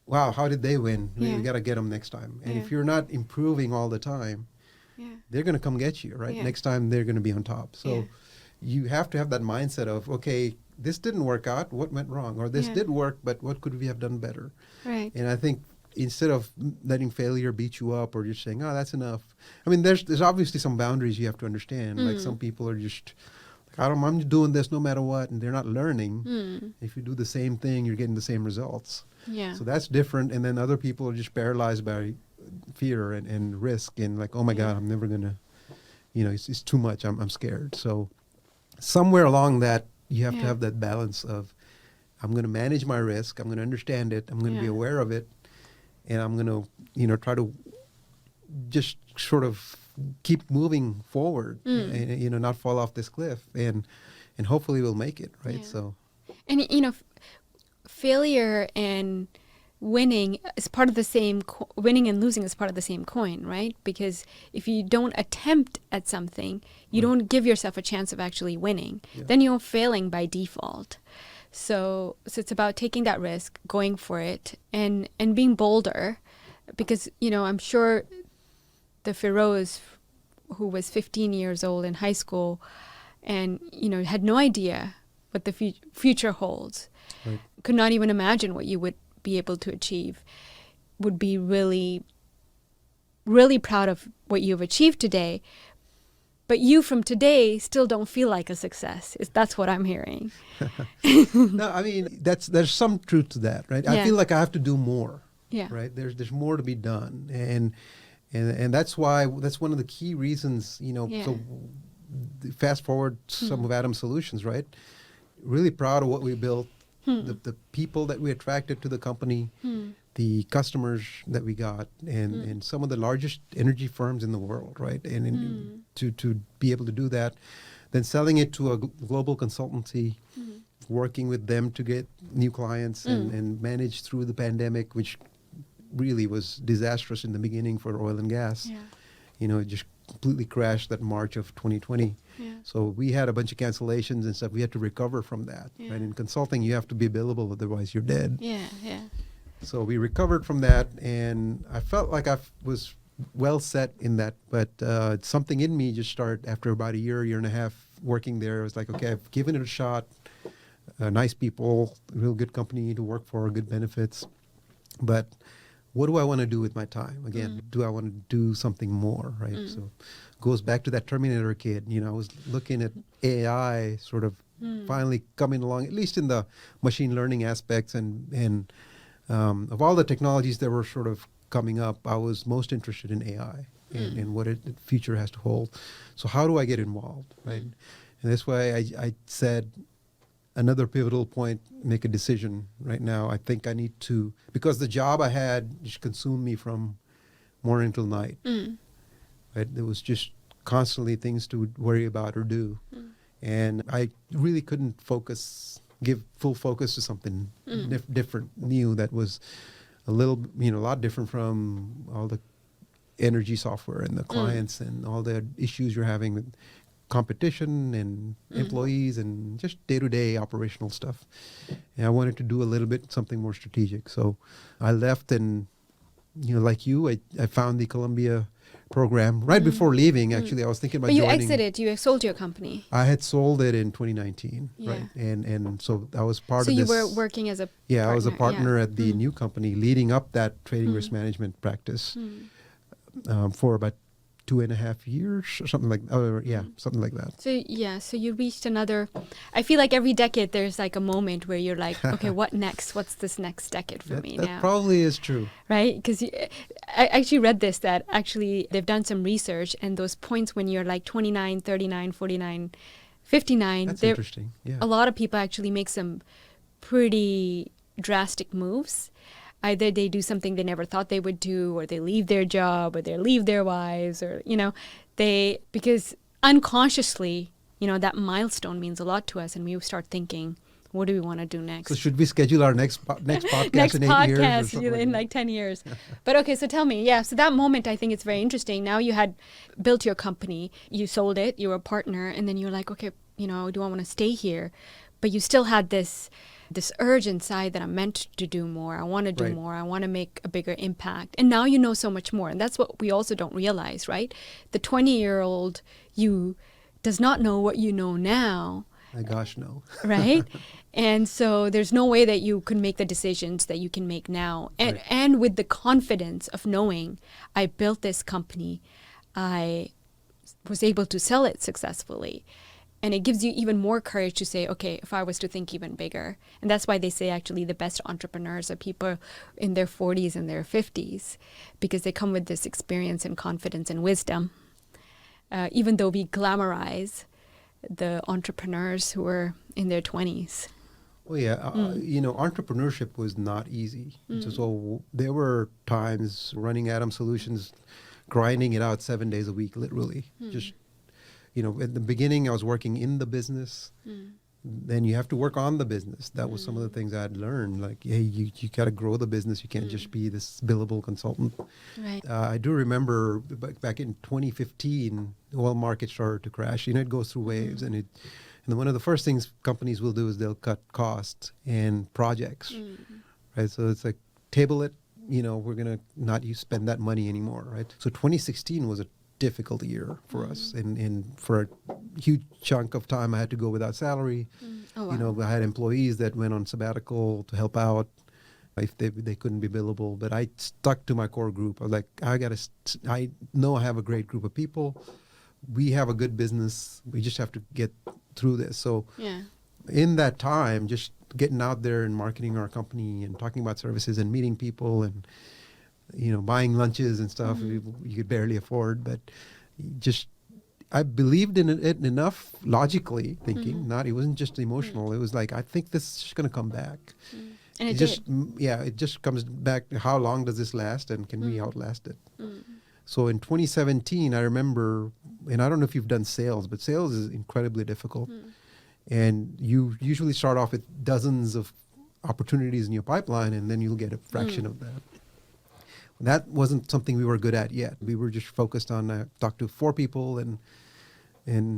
wow, how did they win? We got to get them next time. And if you're not improving all the time, they're going to come get you, right? Next time they're going to be on top. So you have to have that mindset of, okay, this didn't work out. What went wrong? Or this did work, but what could we have done better? Right. And I think instead of letting failure beat you up or just saying, oh, that's enough. I mean, there's obviously some boundaries you have to understand. Like some people are just, I'm doing this no matter what, and they're not learning. If you do the same thing, you're getting the same results. Yeah. So that's different. And then other people are just paralyzed by fear and risk and like, oh my God, I'm never going to, it's too much. I'm scared. So somewhere along that, you have to have that balance of, I'm going to manage my risk. I'm going to understand it. I'm going to be aware of it. And I'm going to, try to just sort of keep moving forward and, not fall off this cliff and hopefully we'll make it. Right. Yeah. So, and, failure and winning is part of the same, winning and losing is part of the same coin, right? Because if you don't attempt at something, you don't give yourself a chance of actually winning. Then you're failing by default. So it's about taking that risk, going for it, and being bolder. Because, I'm sure the Firoz who was 15 years old in high school and, had no idea what the future holds, could not even imagine what you would be able to achieve, would be really, really proud of what you've achieved today. But you from today still don't feel like a success. That's what I'm hearing. No, I mean, there's some truth to that, right? I feel like I have to do more. Yeah. Right. There's more to be done. And that's why, that's one of the key reasons, so fast forward some of Adam's solutions, right? Really proud of what we built, the people that we attracted to the company, the customers that we got, and some of the largest energy firms in the world, right? And to be able to do that, then selling it to a global consultancy, working with them to get new clients and manage through the pandemic, which really was disastrous in the beginning for oil and gas. Yeah. It just completely crashed that March of 2020. Yeah. So we had a bunch of cancellations and stuff. We had to recover from that. Yeah. Right? In consulting, you have to be billable, otherwise you're dead. Yeah, yeah. So we recovered from that, and I felt like I was well set in that. But something in me just started after about a year and a half working there. I was like, okay, I've given it a shot. Nice people, real good company to work for, good benefits. But what do I want to do with my time? Again, do I want to do something more, right? So goes back to that Terminator kid. I was looking at AI sort of finally coming along, at least in the machine learning aspects. And of all the technologies that were sort of coming up, I was most interested in AI and what the future has to hold. So how do I get involved, right? And that's why I said, another pivotal point, make a decision right now. I think I need to, because the job I had just consumed me from morning till night. Right? There was just constantly things to worry about or do. And I really couldn't give full focus to something different, new, that was a lot different from all the energy software and the clients and all the issues you're having with competition and employees and just day-to-day operational stuff. And I wanted to do a little bit something more strategic. So I left, and like you, I found the Columbia program right before leaving. Actually, I was thinking about joining. But you exited. You sold your company. I had sold it in 2019, right? And so I was part of this. So you were working as a partner. I was a partner at the new company, leading up that trading risk management practice for about 2.5 years or something like something like that. So you reached another. I feel like every decade there's like a moment where you're like, okay, what next? What's this next decade for me now? That probably is true, right? Because I actually read this, that actually they've done some research, and those points when you're like 29, 39, 49, 59. That's interesting. Yeah, a lot of people actually make some pretty drastic moves. Either they do something they never thought they would do, or they leave their job, or they leave their wives, or, because unconsciously, that milestone means a lot to us, and we start thinking, what do we want to do next? So should we schedule our next podcast next in 8 years? In like 10 years. But okay, so tell me, so that moment, I think it's very interesting. Now you had built your company, you sold it, you were a partner, and then you're like, okay, do I want to stay here? But you still had this urge inside that I'm meant to do more. I want to do more. I want to make a bigger impact. And now you know so much more. And that's what we also don't realize, right? The 20-year-old you does not know what you know now. My gosh, no. Right? And so there's no way that you can make the decisions that you can make now. And with the confidence of knowing I built this company, I was able to sell it successfully. And it gives you even more courage to say, okay, if I was to think even bigger. And that's why they say actually the best entrepreneurs are people in their 40s and their 50s, because they come with this experience and confidence and wisdom. Even though we glamorize the entrepreneurs who are in their 20s. Well, entrepreneurship was not easy. So there were times running Atom Solutions, grinding it out 7 days a week, literally. Just at the beginning, I was working in the business. Then you have to work on the business. That was some of the things I had learned. Like, hey, you got to grow the business. You can't just be this billable consultant. Right. I do remember back in 2015, the oil market started to crash. It goes through waves. And one of the first things companies will do is they'll cut costs and projects. Right. So it's like, table it. We're going to not spend that money anymore. Right. So 2016 was a difficult year for us, and for a huge chunk of time I had to go without salary. Oh, wow. I had employees that went on sabbatical to help out if they couldn't be billable, but I stuck to my core group. I was like, I know I have a great group of people. We have a good business. We just have to get through this. So in that time, just getting out there and marketing our company and talking about services and meeting people and buying lunches and stuff you could barely afford, but I believed in it enough logically thinking, it wasn't just emotional. It was like, I think this is just going to come back. And it did. It just comes back to how long does this last, and can we outlast it? So in 2017, I remember, and I don't know if you've done sales, but sales is incredibly difficult. And you usually start off with dozens of opportunities in your pipeline, and then you'll get a fraction of that. That wasn't something we were good at yet. We were just focused on talk to 4 people and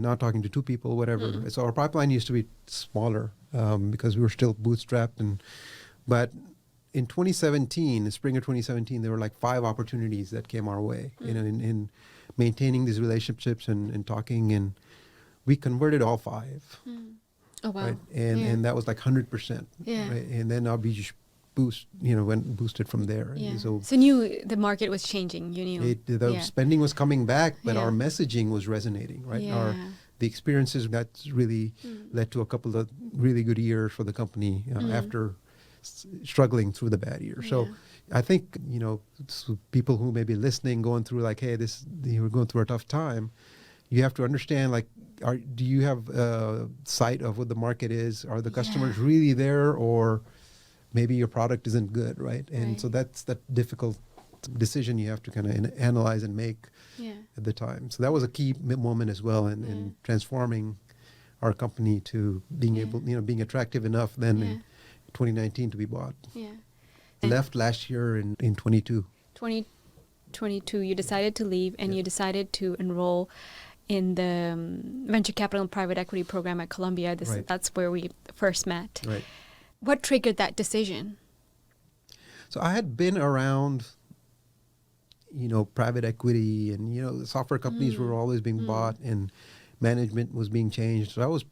not talking to 2 people, whatever. So our pipeline used to be smaller because we were still bootstrapped. But in 2017, the spring of 2017, there were like 5 opportunities that came our way in maintaining these relationships and talking, and we converted all 5. Oh wow! Right? And that was like 100%. Yeah. Right? And then we just went boosted from there. Yeah. So knew the market was changing. You knew the spending was coming back, but our messaging was resonating, right? Yeah. The experiences that really led to a couple of really good years for the company after struggling through the bad year. So I think, so people who may be listening, going through like, hey, we're going through a tough time, you have to understand, like, do you have sight of what the market is? Are the customers really there, or maybe your product isn't good, right? And so that's that difficult decision you have to kind of analyze and make at the time. So that was a key moment as well in transforming our company to being able, being attractive enough then in 2019 to be bought. Yeah. Left last year in 22. 2022, you decided to leave, and you decided to enroll in the venture capital and private equity program at Columbia. That's where we first met. Right. What triggered that decision? So I had been around, private equity, and, software companies were always being bought, and management was being changed. So I was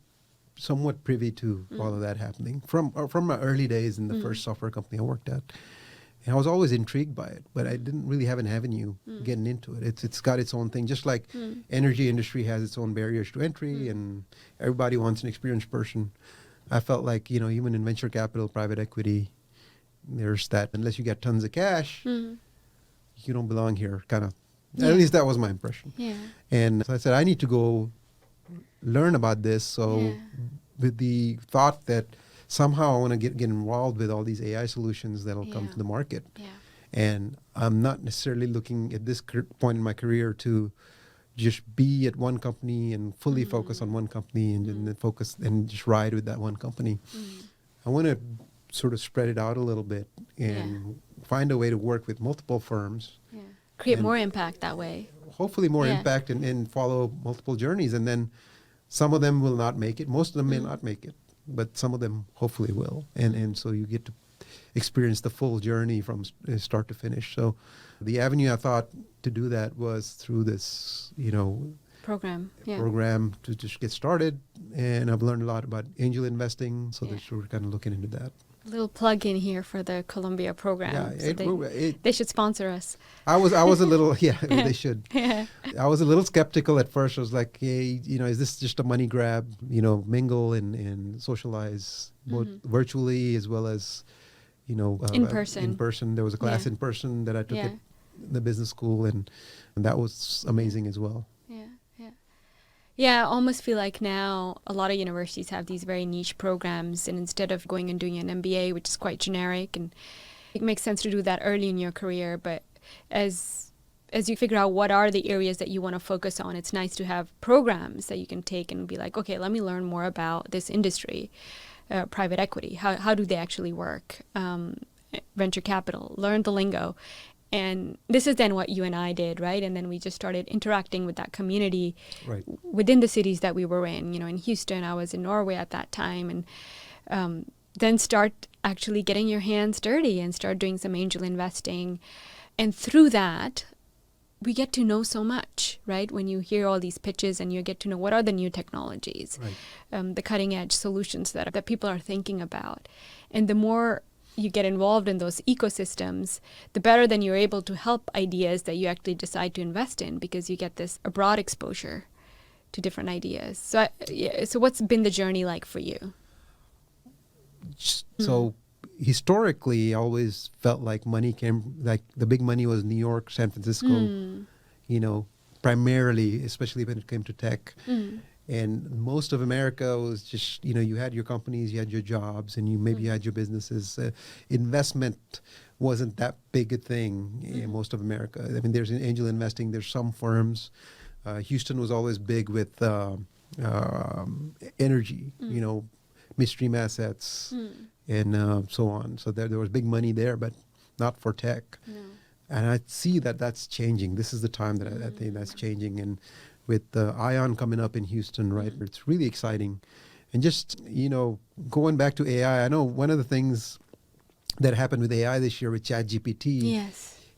somewhat privy to all of that happening from my early days in the first software company I worked at. And I was always intrigued by it, but I didn't really have an avenue getting into it. It's got its own thing, just like energy industry has its own barriers to entry, and everybody wants an experienced person. I felt like, even in venture capital, private equity, there's that, unless you get tons of cash, you don't belong here, kind of. At least that was my impression. Yeah. And so I said, I need to go learn about this. So with the thought that somehow I want to get involved with all these AI solutions that'll come to the market. Yeah. And I'm not necessarily looking at this point in my career to just be at one company and fully focus on one company and then focus and just ride with that one company. I want to sort of spread it out a little bit and find a way to work with multiple firms. Yeah. Create more impact that way. Hopefully more impact and follow multiple journeys. And then some of them will not make it. Most of them may not make it, but some of them hopefully will. And so you get to experience the full journey from start to finish. So the avenue I thought to do that was through this, program to just get started. And I've learned a lot about angel investing. So we're kind of looking into that. A little plug in here for the Columbia program. Yeah, So they should sponsor us. I was a little, they should. I was a little skeptical at first. I was like, hey, is this just a money grab? Mingle and socialize both virtually as well as, in person. In person. There was a class in person that I took at the business school, and that was amazing as well. Yeah, I almost feel like now a lot of universities have these very niche programs, and instead of going and doing an MBA, which is quite generic, and it makes sense to do that early in your career, but as you figure out what are the areas that you want to focus on, it's nice to have programs that you can take and be like, okay, let me learn more about this industry, private equity. How do they actually work? Venture capital, learn the lingo. And this is then what you and I did, right? And then we just started interacting with that community within the cities that we were in. In Houston, I was in Norway at that time. And then start actually getting your hands dirty and start doing some angel investing. And through that, we get to know so much, right? When you hear all these pitches and you get to know what are the new technologies, the cutting edge solutions that people are thinking about. And the more you get involved in those ecosystems, the better then you're able to help ideas that you actually decide to invest in, because you get this broad exposure to different ideas. So, so what's been the journey like for you? So historically, I always felt like money like the big money was New York, San Francisco, primarily, especially when it came to tech. And most of America was just, you had your companies, you had your jobs, and you had your businesses. Investment wasn't that big a thing in most of America. I mean, there's angel investing, there's some firms. Houston was always big with energy, midstream assets, and so on. So there was big money there, but not for tech. No. And I see that that's changing. This is the time that I think that's changing. And with ION coming up in Houston, right? It's really exciting. And just, going back to AI, I know one of the things that happened with AI this year with ChatGPT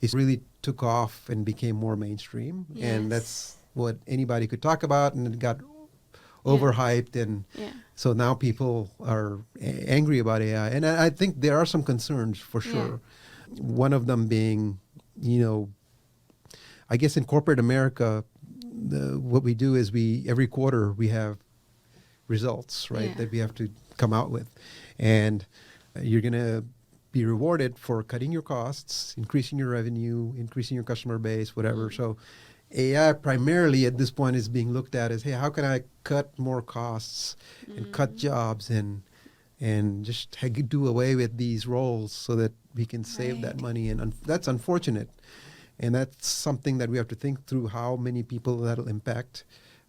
is really took off and became more mainstream. Yes. And that's what anybody could talk about, and it got overhyped. And so now people are angry about AI. And I think there are some concerns for sure. Yeah. One of them being, I guess in corporate America, what we do is every quarter we have results, right, that we have to come out with. And you're going to be rewarded for cutting your costs, increasing your revenue, increasing your customer base, whatever. So AI primarily at this point is being looked at as, hey, how can I cut more costs and cut jobs and just do away with these roles so that we can save that money. And that's unfortunate. And that's something that we have to think through how many people that'll impact.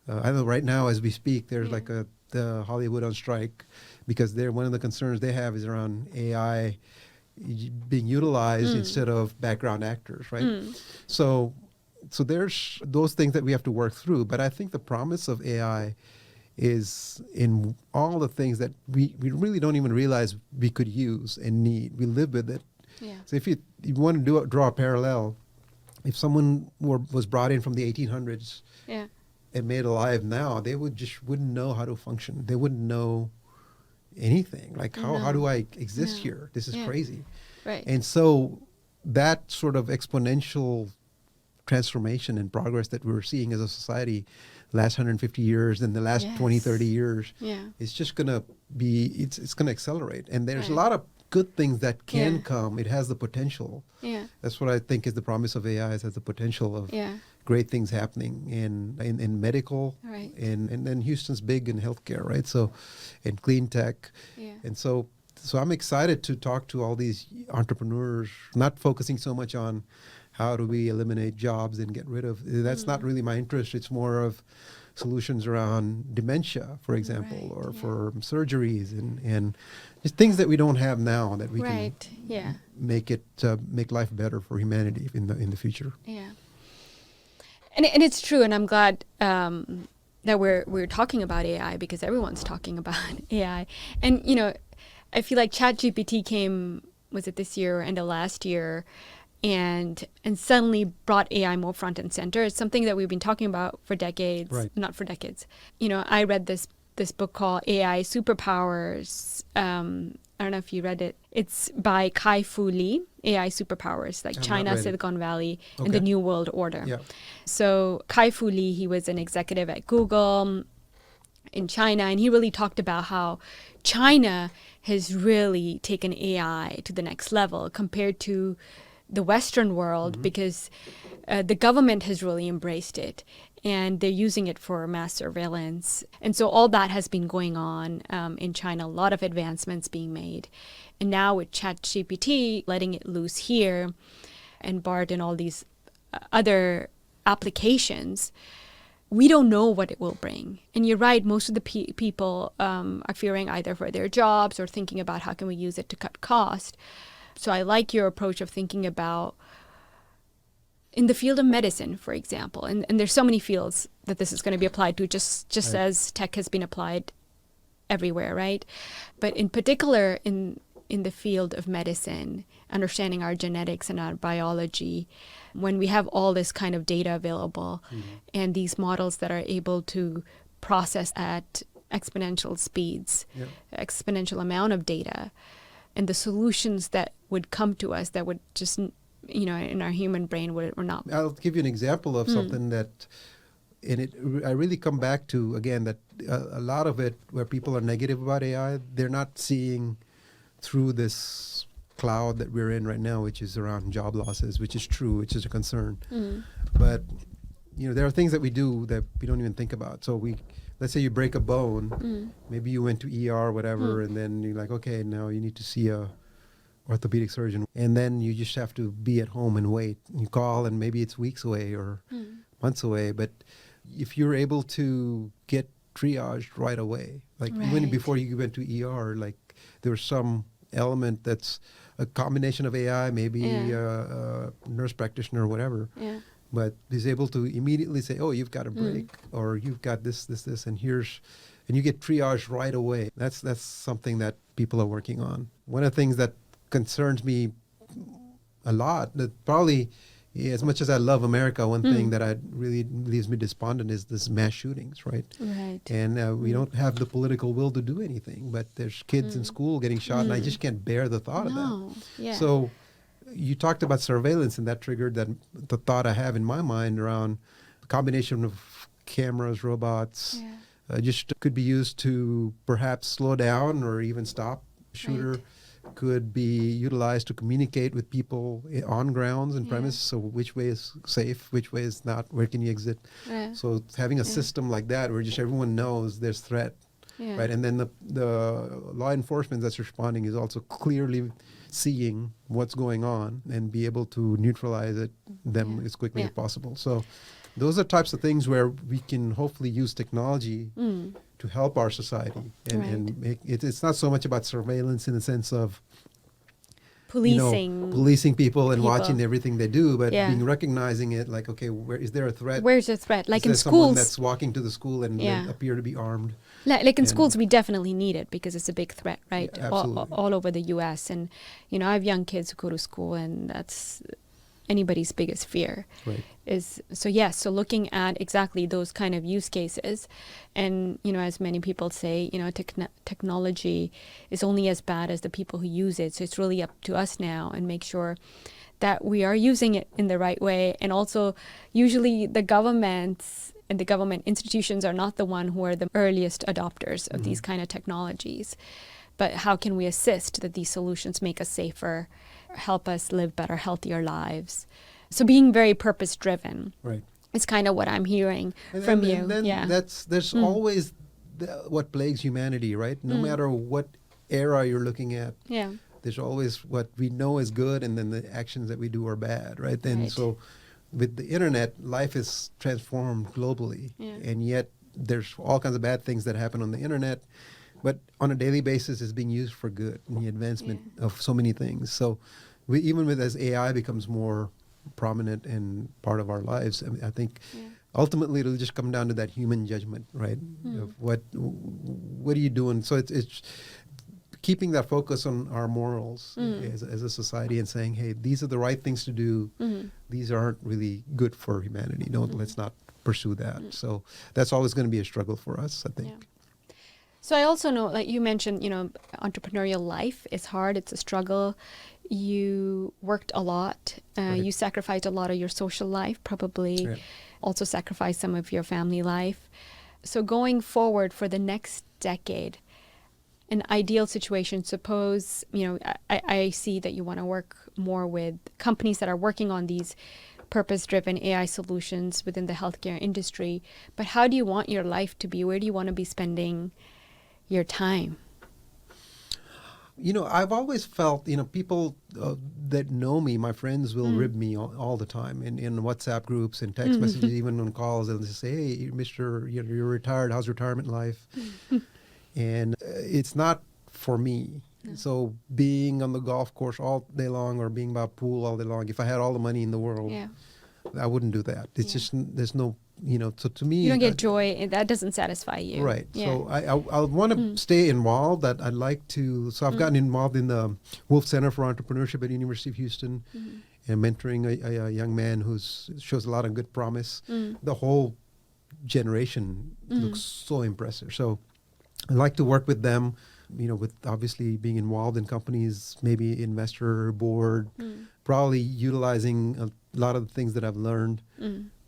I know right now as we speak, there's like the Hollywood on strike because one of the concerns they have is around AI being utilized instead of background actors, right? So there's those things that we have to work through. But I think the promise of AI is in all the things that we really don't even realize we could use and need. We live with it. Yeah. So if you want to draw a parallel, if someone was brought in from the 1800s and made alive now, they wouldn't know how to function. They wouldn't know anything. Like, how do I exist here? This is crazy. Right. And so that sort of exponential transformation and progress that we're seeing as a society last 150 years and the last 20, 30 years, it's just going to it's going to accelerate. And there's a lot of good things that can come. It has the potential. Yeah. That's what I think is the promise of AI, is has the potential of great things happening in medical, and then Houston's big in healthcare, right? So, in clean tech. Yeah. And so I'm excited to talk to all these entrepreneurs, not focusing so much on how do we eliminate jobs and get rid of, that's not really my interest. It's more of solutions around dementia, for example, or for surgeries and just things that we don't have now that we can make life better for humanity in the future. Yeah. And it's true, and I'm glad that we're talking about AI because everyone's talking about AI. And I feel like ChatGPT came, was it this year or end of last year, and suddenly brought AI more front and center. It's something that we've been talking about for decades, not for decades. I read this book called AI Superpowers. I don't know if you read it. It's by Kai-Fu Lee, AI Superpowers, like China, Silicon Valley, and the New World Order. Yeah. So Kai-Fu Lee, he was an executive at Google in China, and he really talked about how China has really taken AI to the next level compared to the Western world, because the government has really embraced it and they're using it for mass surveillance. And so all that has been going on in China, a lot of advancements being made. And now with ChatGPT, letting it loose here, and BART and all these other applications, we don't know what it will bring. And you're right, most of the people are fearing either for their jobs or thinking about how can we use it to cut cost. So I like your approach of thinking about in the field of medicine, for example, and there's so many fields that this is going to be applied to, just as tech has been applied everywhere, right? But in particular, in the field of medicine, understanding our genetics and our biology, when we have all this kind of data available and these models that are able to process at exponential speeds, exponential amount of data, and the solutions that would come to us that would just, in our human brain would not. I'll give you an example of something that, I really come back to, again, that a lot of it where people are negative about AI, they're not seeing through this cloud that we're in right now, which is around job losses, which is true, which is a concern. But, there are things that we do that we don't even think about. So let's say you break a bone, maybe you went to ER or whatever, and then you're like, okay, now you need to see a orthopedic surgeon. And then you just have to be at home and wait. You call and maybe it's weeks away or months away. But if you're able to get triaged right away, like even before you went to ER, like there's some element that's a combination of AI, maybe a nurse practitioner or whatever. Yeah. But is able to immediately say, oh, you've got a break, or you've got this, and you get triaged right away. That's something that people are working on. One of the things that concerns me a lot, that probably, as much as I love America, one thing that really leaves me despondent is this mass shootings, right? Right. And we don't have the political will to do anything, but there's kids in school getting shot, and I just can't bear the thought of that. Yeah. So you talked about surveillance, and that triggered the thought I have in my mind around the combination of cameras, robots, just could be used to perhaps slow down or even stop a shooter. Right. could be utilized to communicate with people on grounds and premises. So which way is safe, which way is not, where can you exit? Yeah. So having a system like that where just everyone knows there's threat, right? And then the law enforcement that's responding is also clearly seeing what's going on and be able to neutralize them as quickly as possible. So those are types of things where we can hopefully use technology to help our society. And make it's not so much about surveillance in the sense of policing people and watching everything they do, but recognizing it like, okay, where is there a threat? Where's the threat? Like in schools. Someone that's walking to the school and they appear to be armed. Like in schools, we definitely need it because it's a big threat, right? Yeah, all over the U.S. And, I have young kids who go to school, and that's anybody's biggest fear. Right. So looking at exactly those kind of use cases, and, as many people say, technology is only as bad as the people who use it. So it's really up to us now and make sure that we are using it in the right way. And also, usually the governments and the government institutions are not the one who are the earliest adopters of these kind of technologies. But how can we assist that these solutions make us safer, help us live better, healthier lives? So being very purpose-driven is kind of what I'm hearing from you. And then there's always what plagues humanity, right? No matter what era you're looking at. Yeah. There's always what we know is good, and then the actions that we do are bad, right? And so with the internet, life is transformed globally, and yet there's all kinds of bad things that happen on the internet, but on a daily basis it's being used for good and the advancement of so many things. So as AI becomes more prominent and part of our lives, I think ultimately it'll just come down to that human judgment, right? Of what are you doing? So it's keeping that focus on our morals as a society and saying, hey, these are the right things to do. These aren't really good for humanity. Let's not pursue that. So that's always going to be a struggle for us, I think. Yeah. So I also know, like you mentioned, entrepreneurial life is hard. It's a struggle. You worked a lot. You sacrificed a lot of your social life, probably also sacrificed some of your family life. So going forward for the next decade, an ideal situation, suppose, I see that you want to work more with companies that are working on these purpose-driven AI solutions within the healthcare industry. But how do you want your life to be? Where do you want to be spending your time? I've always felt, people that know me, my friends will rib me all the time in WhatsApp groups and text messages, even on calls. They'll just say, hey, Mr., you're retired. How's retirement life? And it's not for me. No. So being on the golf course all day long or being by a pool all day long, if I had all the money in the world, I wouldn't do that. It's just, there's no, so to me. You don't get joy. That doesn't satify you. Right. Yeah. So I want to stay involved. I'd like to. So I've gotten involved in the Wolf Center for Entrepreneurship at University of Houston and mentoring a young man who shows a lot of good promise. The whole generation looks so impressive. So I like to work with them, with obviously being involved in companies, maybe investor board, probably utilizing a lot of the things that I've learned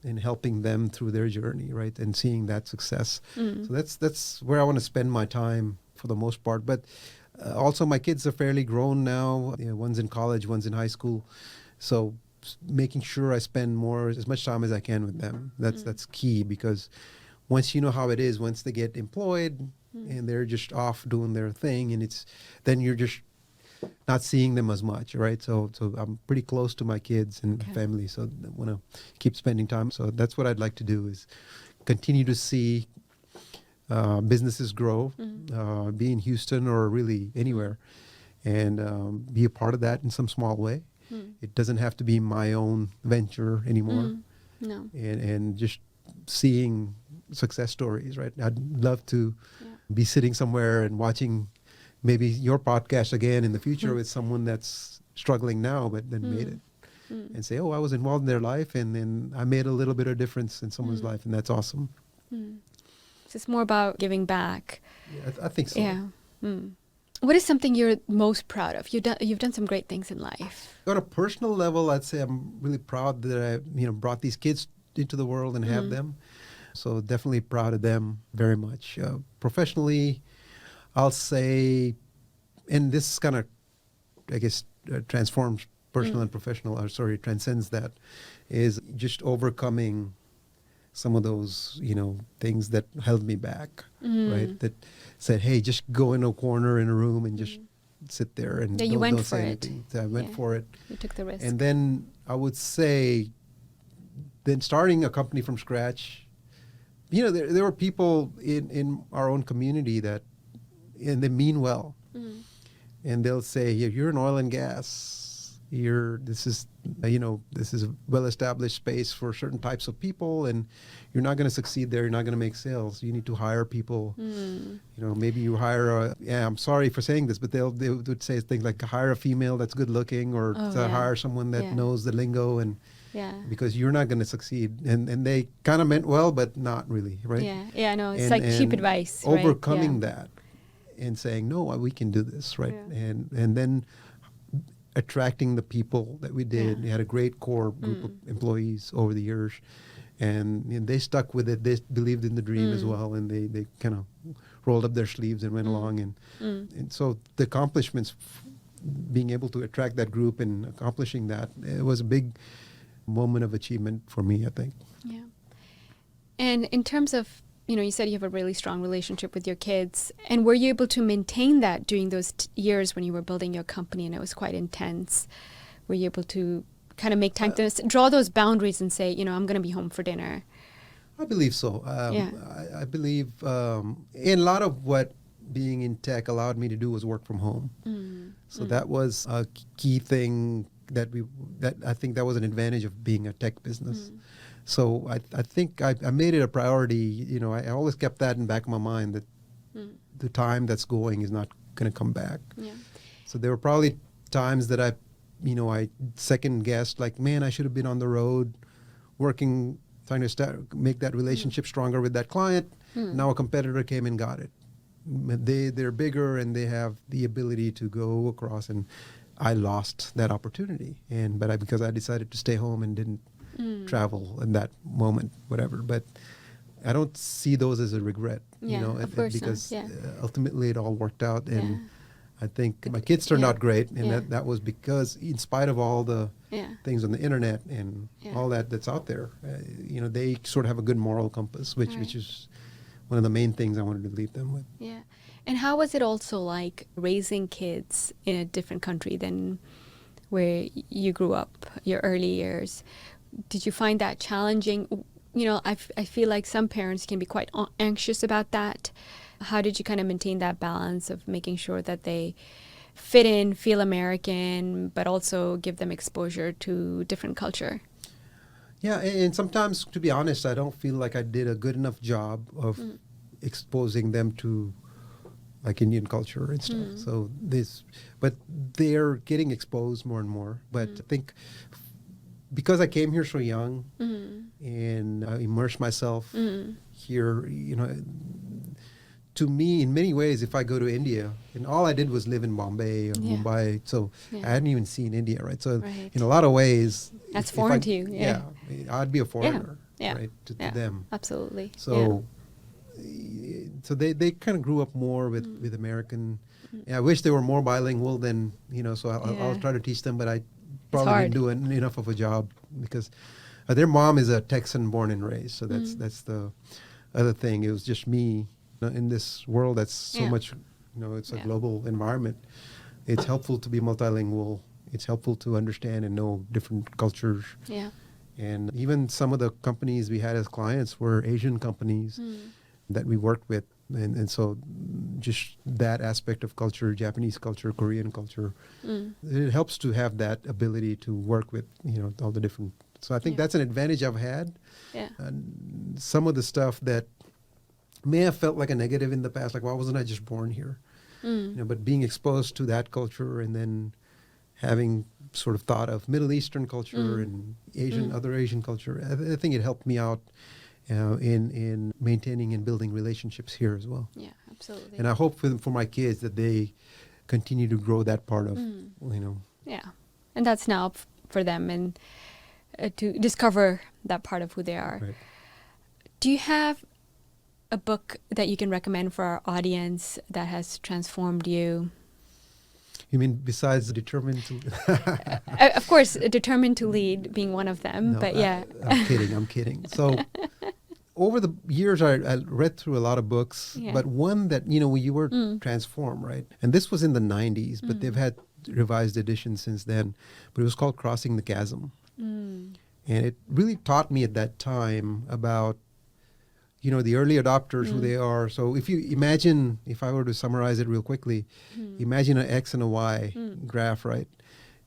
and helping them through their journey, right? And seeing that success. So that's where I want to spend my time for the most part. But also my kids are fairly grown now. One's in college, one's in high school. So making sure I spend as much time as I can with them. That's key, because once you know how it is, once they get employed and they're just off doing their thing, and then you're just not seeing them as much, right? So I'm pretty close to my kids and family, so I want to keep spending time. So that's what I'd like to do, is continue to see businesses grow, be in Houston or really anywhere, and be a part of that in some small way. It doesn't have to be my own venture anymore. No. And just seeing success stories, right? I'd love to be sitting somewhere and watching maybe your podcast again in the future with someone that's struggling now but then made it, and say, oh, I was involved in their life and then I made a little bit of difference in someone's life, and that's awesome. So it's more about giving back. Yeah, I think so. Yeah. What is something you're most proud of? You've done some great things in life. On a personal level, I'd say I'm really proud that I brought these kids into the world and have them. So definitely proud of them very much. Professionally, I'll say, and this kind of I guess, transforms personal and professional, transcends that, is just overcoming some of those, things that held me back, right? That said, hey, just go in a corner in a room and just sit there and don't say anything. I went for it. You took the risk. And then I would say, then starting a company from scratch, there were people in our own community that, and they mean well. And they'll say, you're in oil and gas. This is a well-established space for certain types of people, and you're not going to succeed there. You're not going to make sales. You need to hire people. Maybe you hire I'm sorry for saying this, but they would say things like hire a female that's good looking, or hire someone that knows the lingo, and because you're not going to succeed. And they kind of meant well, but not really, right? Yeah, no, it's like cheap advice. Overcoming that and saying, no, we can do this, right? And then attracting the people that we did. We had a great core group of employees over the years, and they stuck with it. They believed in the dream as well, and they kind of rolled up their sleeves and went along. And so the accomplishments, being able to attract that group and accomplishing that, it was a big moment of achievement for me, I think. Yeah. And in terms of, you said you have a really strong relationship with your kids. And were you able to maintain that during those years when you were building your company and it was quite intense? Were you able to kind of make time to draw those boundaries and say, I'm going to be home for dinner? I believe so. I believe in a lot of what being in tech allowed me to do was work from home. So that was a key thing that I think that was an advantage of being a tech business. So I think I made it a priority. I always kept that in the back of my mind, that the time that's going is not going to come back. So there were probably times that I second guessed, like, man, I should have been on the road working, trying to make that relationship stronger with that client. Now a competitor came and got it. They're bigger and they have the ability to go across, and I lost that opportunity. Because I decided to stay home and didn't travel in that moment, whatever. But I don't see those as a regret, of course because ultimately it all worked out. And I think my kids turned out great, and that was because, in spite of all the things on the internet and all that's out there, they sort of have a good moral compass, which is one of the main things I wanted to leave them with. Yeah. And how was it also like raising kids in a different country than where you grew up, your early years? Did you find that challenging? I feel like some parents can be quite anxious about that. How did you kind of maintain that balance of making sure that they fit in, feel American, but also give them exposure to different culture? Yeah, and sometimes, to be honest, I don't feel like I did a good enough job of exposing them to, like, Indian culture and stuff. But they're getting exposed more and more. But I think because I came here so young and I immersed myself here, to me, in many ways, if I go to India, and all I did was live in Bombay or Mumbai, so I hadn't even seen India, right? So in a lot of ways, that's foreign to you. I'd be a foreigner, right, to them. Absolutely. So, so they kind of grew up more with American. I wish they were more bilingual than, so I'll try to teach them, but I probably didn't do enough of a job, because their mom is a Texan born and raised. So that's the other thing. It was just me in this world that's so much, it's a global environment. It's helpful to be multilingual. It's helpful to understand and know different cultures. And even some of the companies we had as clients were Asian companies that we worked with. And so just that aspect of culture, Japanese culture, Korean culture, it helps to have that ability to work with, all the different. So I think that's an advantage I've had. And some of the stuff that may have felt like a negative in the past, like, why wasn't I just born here? But being exposed to that culture, and then having sort of thought of Middle Eastern culture and other Asian culture, I think it helped me out in maintaining and building relationships here as well. Yeah, absolutely. And I hope for my kids that they continue to grow that part of, Yeah, and that's now for them, and to discover that part of who they are. Right. Do you have a book that you can recommend for our audience that has transformed you? You mean besides determined to? Of course, determined to lead being one of them. No, but yeah. I'm kidding. So over the years, I read through a lot of books, but one that, you were transformed, right? And this was in the 90s, but they've had revised editions since then. But it was called Crossing the Chasm. And it really taught me at that time about, the early adopters, who they are. So if I were to summarize it real quickly, imagine an X and a Y graph, right?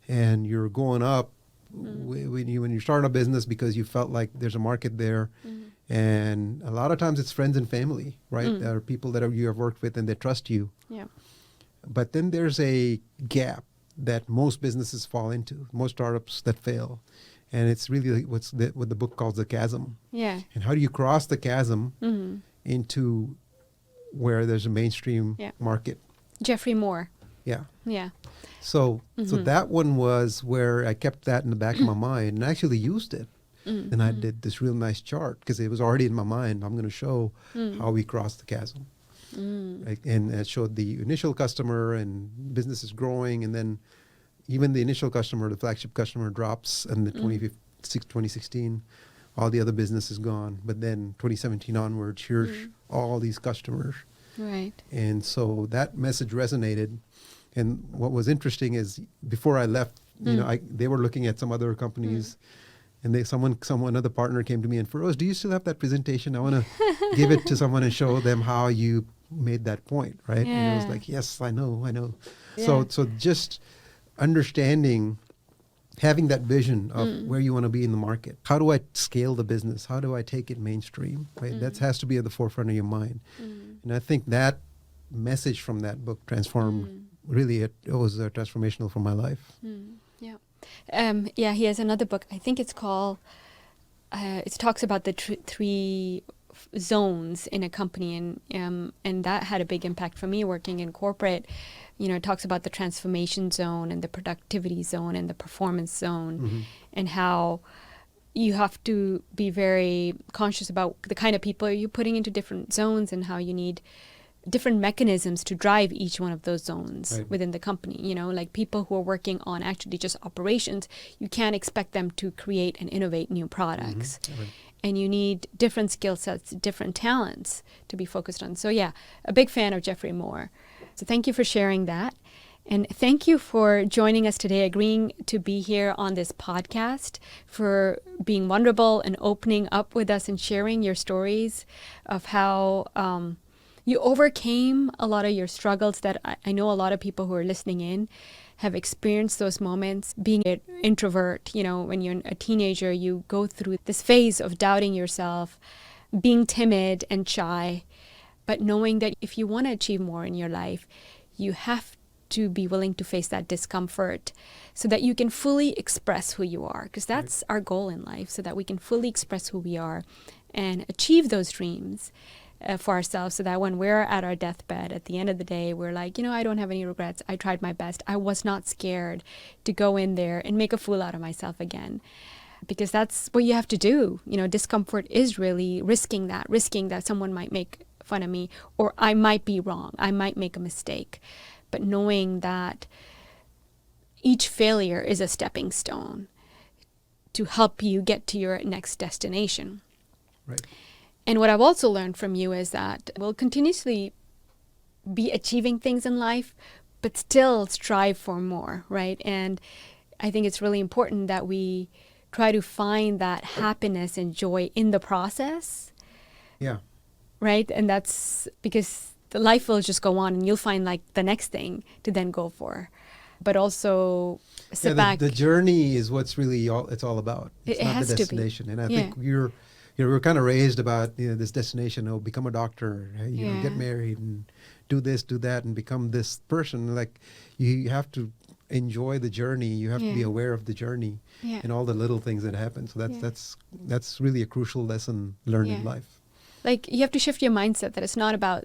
And you're going up when you start a business because you felt like there's a market there. And a lot of times it's friends and family, right? There are people that you have worked with and they trust you. Yeah. But then there's a gap that most businesses fall into, most startups that fail. And it's really what the book calls the chasm. Yeah. And how do you cross the chasm into where there's a mainstream market? Jeffrey Moore. Yeah. Yeah. So that one was where I kept that in the back of my mind and actually used it. And I did this real nice chart because it was already in my mind. I'm going to show how we cross the chasm. Right? And it showed the initial customer and business is growing, and then even the initial customer, the flagship customer, drops in the 2016. All the other business is gone. But then 2017 onwards, here's all these customers. Right. And so that message resonated. And what was interesting is before I left, they were looking at some other companies. And another partner came to me and, Firoz, do you still have that presentation? I want to give it to someone and show them how you made that point, right? Yeah. And I was like, yes, I know. Yeah. So just understanding, having that vision of where you want to be in the market. How do I scale the business? How do I take it mainstream? Right? That has to be at the forefront of your mind. And I think that message from that book transformed, really, it was transformational for my life. Yeah. He has another book. I think it's called, it talks about the three zones in a company, and that had a big impact for me working in corporate. It talks about the transformation zone and the productivity zone and the performance zone, and how you have to be very conscious about the kind of people you're putting into different zones and how you need different mechanisms to drive each one of those zones within the company. Like people who are working on actually just operations, you can't expect them to create and innovate new products. And you need different skill sets, different talents to be focused on. So yeah, a big fan of Jeffrey Moore. So thank you for sharing that. And thank you for joining us today, agreeing to be here on this podcast, for being vulnerable and opening up with us and sharing your stories of how you overcame a lot of your struggles that I know a lot of people who are listening in have experienced those moments. Being an introvert, when you're a teenager, you go through this phase of doubting yourself, being timid and shy, but knowing that if you want to achieve more in your life, you have to be willing to face that discomfort so that you can fully express who you are, because that's our goal in life, so that we can fully express who we are and achieve those dreams for ourselves, so that when we're at our deathbed at the end of the day, we're like, I don't have any regrets. I tried my best. I was not scared to go in there and make a fool out of myself again, because that's what you have to do. Discomfort is really risking that someone might make fun of me, or I might be wrong. I might make a mistake. But knowing that each failure is a stepping stone to help you get to your next destination. Right. And what I've also learned from you is that we'll continuously be achieving things in life, but still strive for more, right? And I think it's really important that we try to find that happiness and joy in the process. Yeah. Right? And that's because the life will just go on and you'll find like the next thing to then go for. But also sit back. The journey is what's really it's all about. It's not the destination. And I think we're kind of raised about this destination. Become a doctor, get married and do this, do that, and become this person. Like you have to enjoy the journey. You have to be aware of the journey and all the little things that happen. So that's really a crucial lesson learned in life. Like you have to shift your mindset that it's not about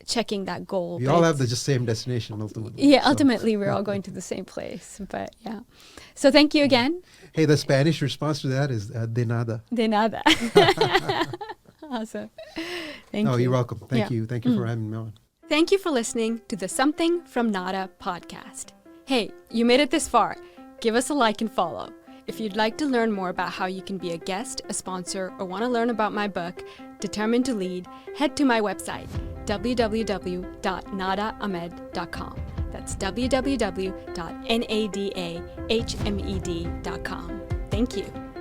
checking that goal. We all have the same destination ultimately. Yeah, ultimately we're all going to the same place. But yeah. So thank you again. Hey, the Spanish response to that is de nada. De nada. Awesome. Thank you. Oh, you're welcome. Thank you. Thank you for having me on. Thank you for listening to the Something from Nada podcast. Hey, you made it this far. Give us a like and follow. If you'd like to learn more about how you can be a guest, a sponsor, or want to learn about my book, Determined to Lead, head to my website, www.nadahmed.com. That's www.nadahmed.com. Thank you.